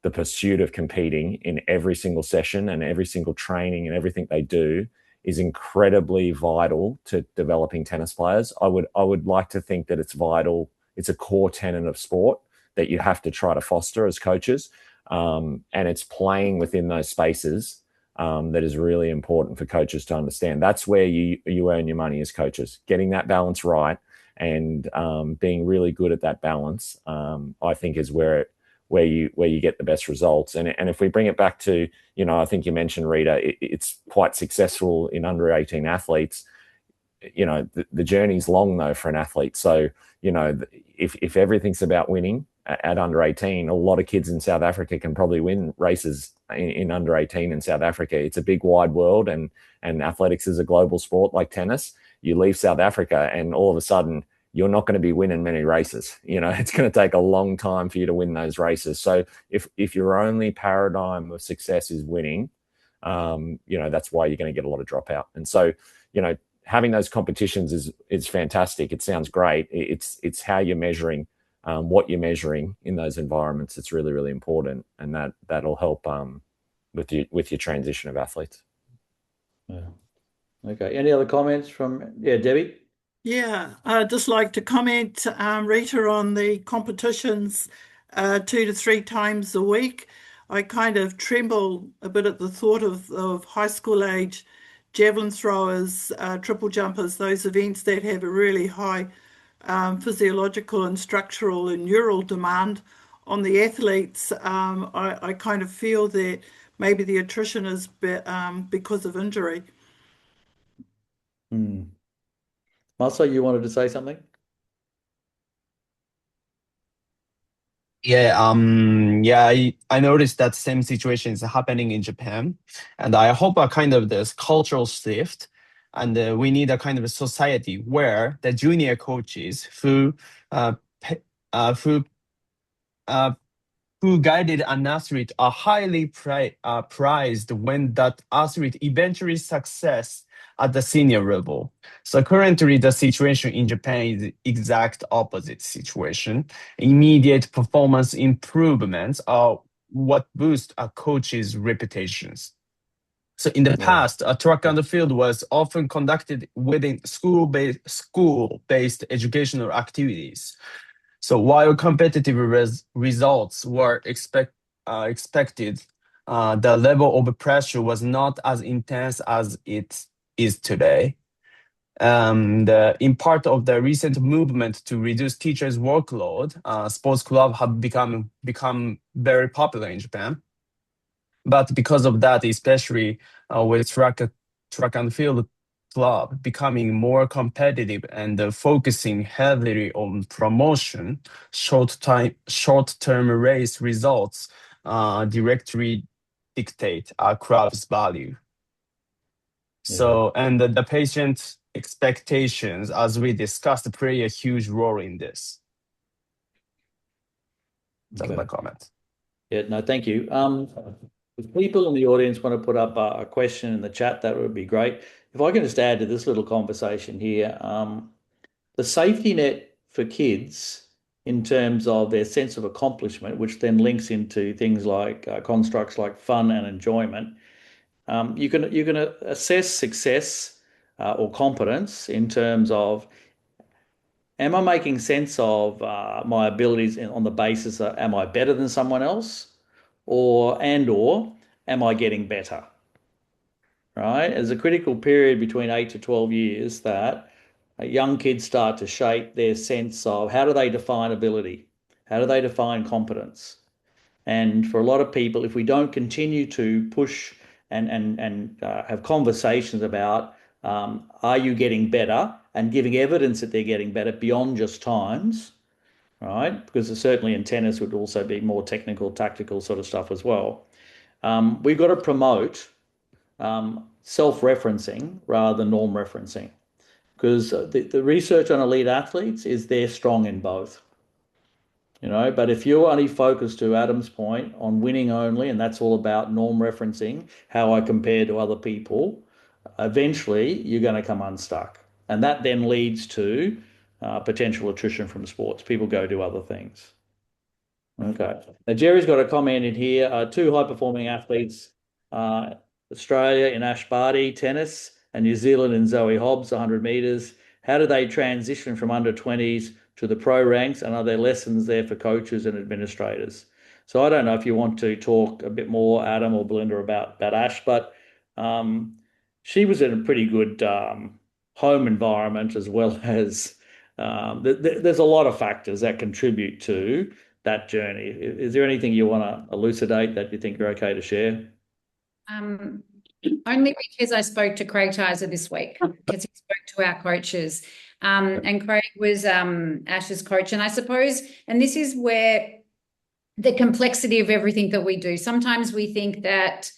the pursuit of competing in every single session and every single training and everything they do is incredibly vital to developing tennis players. I would like to think that it's vital. It's a core tenet of sport that you have to try to foster as coaches. And it's playing within those spaces that is really important for coaches to understand. That's where you earn your money as coaches, getting that balance right, and being really good at that balance, I think, is where you get the best results. And if we bring it back to, I think you mentioned, Rita, it's quite successful in under 18 athletes. The journey's long though for an athlete. So, if everything's about winning at under 18, a lot of kids in South Africa can probably win races in under 18 in South Africa. It's a big wide world, and athletics is a global sport like tennis. You leave South Africa and all of a sudden you're not going to be winning many races. It's going to take a long time for you to win those races. So if your only paradigm of success is winning, that's why you're going to get a lot of dropout. And so, having those competitions is fantastic. It sounds great. It's how you're measuring, what you're measuring in those environments. It's really, really important, and that'll help with your transition of athletes. Yeah. Okay. Any other comments from Debbie? Yeah, I'd just like to comment, Rita, on the competitions 2 to 3 times a week. I kind of tremble a bit at the thought of high school age javelin throwers, triple jumpers, those events that have a really high physiological and structural and neural demand on the athletes. I kind of feel that maybe the attrition is because of injury. Masa, you wanted to say something? I noticed that same situation is happening in Japan, and I hope a kind of this cultural shift, and we need a kind of a society where the junior coaches uh, pa- who who guided an athlete are highly prized when that athlete eventually success at the senior level. So currently the situation in Japan is the exact opposite situation. Immediate performance improvements are what boost a coach's reputations. So in the past, a track on the field was often conducted within school-based educational activities. So while competitive results were expected, the level of pressure was not as intense as it is today. In part of the recent movement to reduce teachers' workload, sports clubs have become very popular in Japan. But because of that, especially with track and field club becoming more competitive and focusing heavily on promotion, short-term race results directly dictate a club's value. So, and the patient expectations, as we discussed, play a huge role in this. That's my comment. Yeah, no, thank you. If people in the audience want to put up a question in the chat, that would be great. If I can just add to this little conversation here, the safety net for kids in terms of their sense of accomplishment, which then links into things like constructs like fun and enjoyment. You can assess success or competence in terms of, am I making sense of my abilities on the basis of, am I better than someone else, or am I getting better? Right? There's a critical period between 8 to 12 years that young kids start to shape their sense of, how do they define ability? How do they define competence? And for a lot of people, if we don't continue to push and have conversations about, are you getting better, and giving evidence that they're getting better beyond just times, right? Because certainly in tennis would also be more technical, tactical sort of stuff as well. We've got to promote self-referencing rather than norm referencing, because the research on elite athletes is they're strong in both. But if you're only focused, to Adam's point, on winning only, and that's all about norm referencing, how I compare to other people, eventually you're going to come unstuck. And that then leads to potential attrition from sports. People go do other things. Okay. Now, Jerry's got a comment in here. Two high-performing athletes, Australia in Ash Barty, tennis, and New Zealand in Zoe Hobbs, 100 metres. How do they transition from under-20s to the pro ranks, and are there lessons there for coaches and administrators? So I don't know if you want to talk a bit more, Adam or Belinda, about Ash, but she was in a pretty good home environment, as well as there's a lot of factors that contribute to that journey. Is there anything you want to elucidate that you think you're okay to share? Only because I spoke to Craig Tyser this week, because he spoke to our coaches. And Craig was Ash's coach. And I suppose, and this is where the complexity of everything that we do. Sometimes we think that,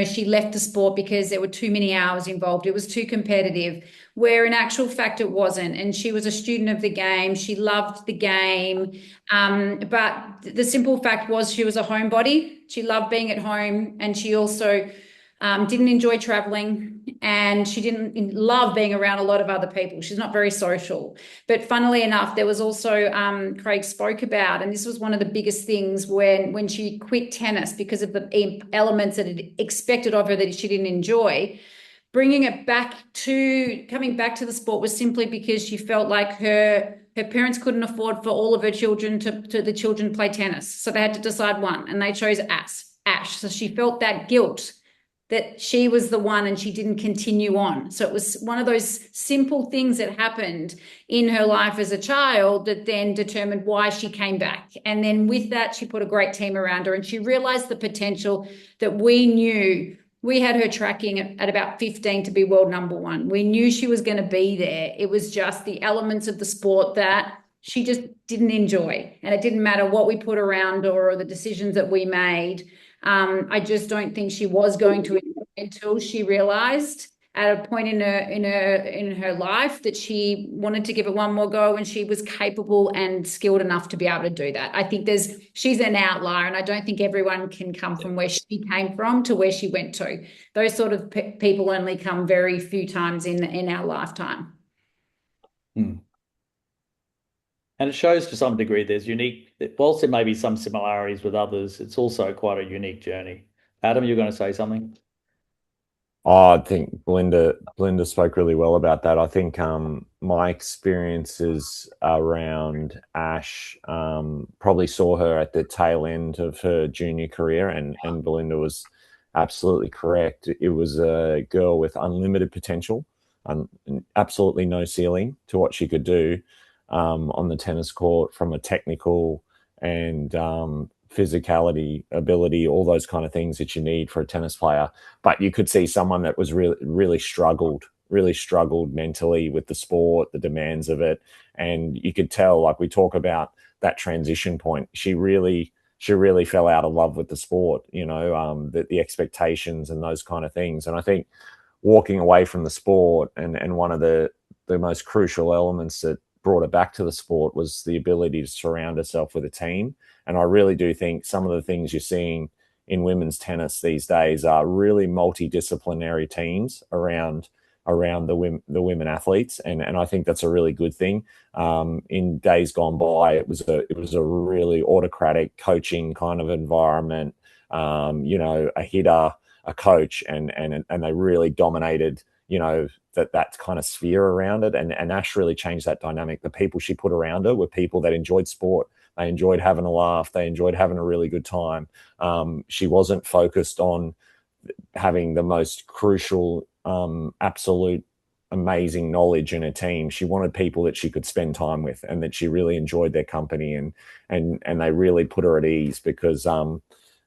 she left the sport because there were too many hours involved. It was too competitive, where in actual fact it wasn't. And she was a student of the game. She loved the game. But the simple fact was, she was a homebody. She loved being at home. And she also didn't enjoy traveling, and she didn't love being around a lot of other people. She's not very social. But funnily enough, there was also, Craig spoke about, and this was one of the biggest things when she quit tennis because of the elements that it expected of her that she didn't enjoy. Coming back to the sport was simply because she felt like her parents couldn't afford for all of her children to the children play tennis. So they had to decide one, and they chose Ash. So she felt that guilt that she was the one and she didn't continue on. So it was one of those simple things that happened in her life as a child that then determined why she came back. And then with that, she put a great team around her, and she realized the potential that we knew we had her tracking at about 15 to be world number one. We knew she was going to be there. It was just the elements of the sport that she just didn't enjoy. And it didn't matter what we put around her or the decisions that we made. I just don't think she was going to until she realized at a point in her life that she wanted to give it one more go and she was capable and skilled enough to be able to do that. I think she's an outlier, and I don't think everyone can come from where she came from to where she went to. Those sort of people only come very few times in our lifetime. And it shows to some degree whilst there may be some similarities with others, it's also quite a unique journey. Adam, you're going to say something? Oh, I think Belinda spoke really well about that. I think my experiences around Ash probably saw her at the tail end of her junior career, and Belinda was absolutely correct. It was a girl with unlimited potential, absolutely no ceiling to what she could do on the tennis court from a technical and physicality, ability, all those kind of things that you need for a tennis player. But you could see someone that was really struggled mentally with the sport, the demands of it. And you could tell, like we talk about that transition point, she really fell out of love with the sport, the expectations and those kind of things. And I think walking away from the sport and one of the most crucial elements that brought her back to the sport was the ability to surround herself with a team. And I really do think some of the things you're seeing in women's tennis these days are really multidisciplinary teams around the women athletes, and I think that's a really good thing. In days gone by, it was a really autocratic coaching kind of environment. A hitter, a coach, and they really dominated. That kind of sphere around it, and Ash really changed that dynamic. The people she put around her were people that enjoyed sport. They enjoyed having a laugh. They enjoyed having a really good time. She wasn't focused on having the most crucial, absolute, amazing knowledge in a team. She wanted people that she could spend time with and that she really enjoyed their company, and they really put her at ease, because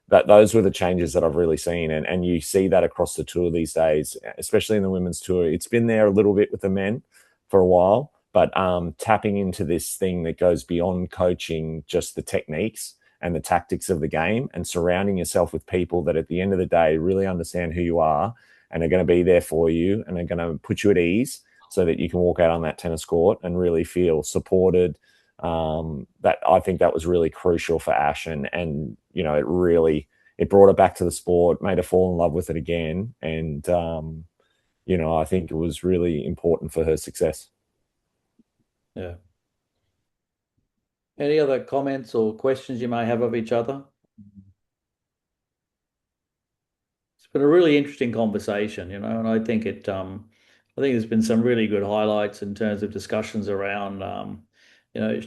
those were the changes that I've really seen. And you see that across the tour these days, especially in the women's tour. It's been there a little bit with the men for a while, but tapping into this thing that goes beyond coaching, just the techniques and the tactics of the game, and surrounding yourself with people that at the end of the day really understand who you are and are going to be there for you and are going to put you at ease so that you can walk out on that tennis court and really feel supported. That I think that was really crucial for Ash, and it brought her back to the sport, made her fall in love with it again, and I think it was really important for her success. Yeah. Any other comments or questions you may have of each other? It's been a really interesting conversation, and I think there's been some really good highlights in terms of discussions around,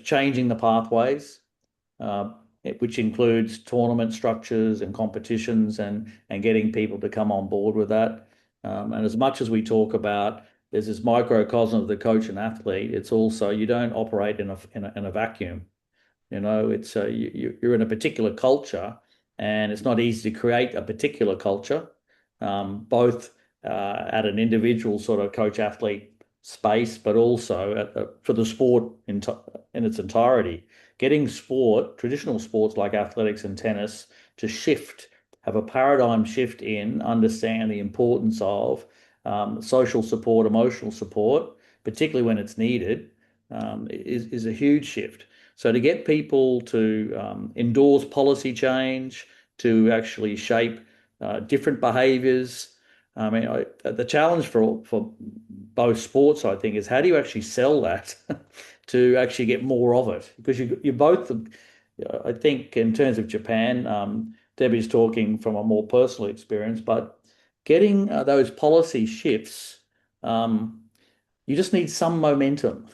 changing the pathways, which includes tournament structures and competitions, and getting people to come on board with that. And as much as we talk about, there's this microcosm of the coach and athlete, it's also, you don't operate in a vacuum. It's you're in a particular culture, and it's not easy to create a particular culture, both at an individual sort of coach athlete space, but also for the sport in its entirety. Getting traditional sports like athletics and tennis, to have a paradigm shift in understand the importance of social support, emotional support, particularly when it's needed, is a huge shift. So to get people to endorse policy change, to actually shape different behaviours. I mean, the challenge for both sports, I think, is how do you actually sell that to actually get more of it? Because you both, I think, in terms of Japan, Debbie's talking from a more personal experience, but getting those policy shifts, you just need some momentum.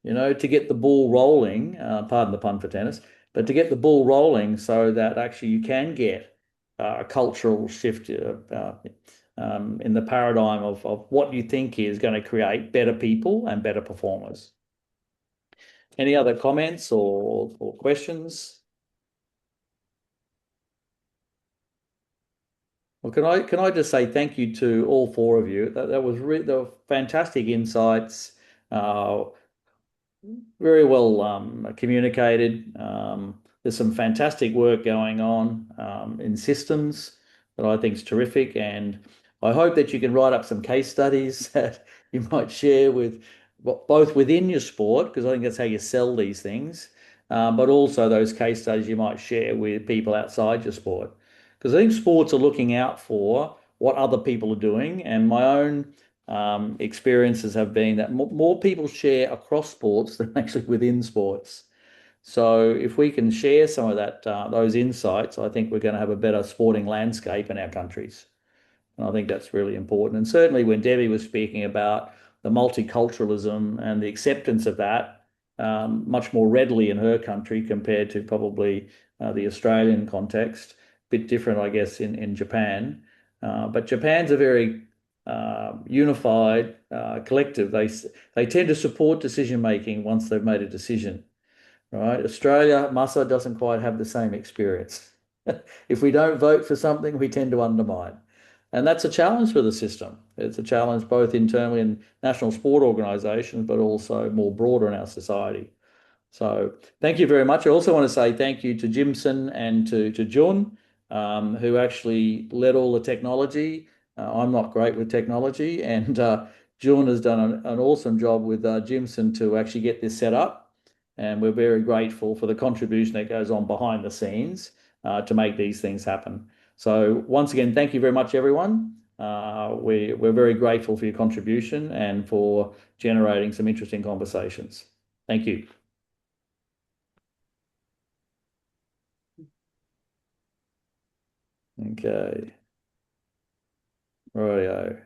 To get the ball rolling, pardon the pun for tennis, but to get the ball rolling so that actually you can get a cultural shift in the paradigm of what you think is going to create better people and better performers. Any other comments or questions? Well, can I just say thank you to all four of you? That was they were fantastic insights. Uh, very well communicated. There's some fantastic work going on in systems that I think is terrific, and I hope that you can write up some case studies that you might share with both within your sport, because I think that's how you sell these things, but also those case studies you might share with people outside your sport, because I think sports are looking out for what other people are doing, and my own experiences have been that more people share across sports than actually within sports. So if we can share some of that, those insights, I think we're going to have a better sporting landscape in our countries. And I think that's really important. And certainly when Debbie was speaking about the multiculturalism and the acceptance of that, much more readily in her country compared to probably the Australian context, a bit different, I guess, in Japan. But Japan's a very unified collective. They tend to support decision making once they've made a decision, right? Australia, Massa doesn't quite have the same experience. If we don't vote for something, we tend to undermine. And that's a challenge for the system. It's a challenge both internally in national sport organisations, but also more broader in our society. So thank you very much. I also want to say thank you to Jimson and to Jun, who actually led all the technology. I'm not great with technology, and Jun has done an awesome job with Jimson to actually get this set up. And we're very grateful for the contribution that goes on behind the scenes to make these things happen. So once again, thank you very much, everyone. We're very grateful for your contribution and for generating some interesting conversations. Thank you. Okay. Rightio.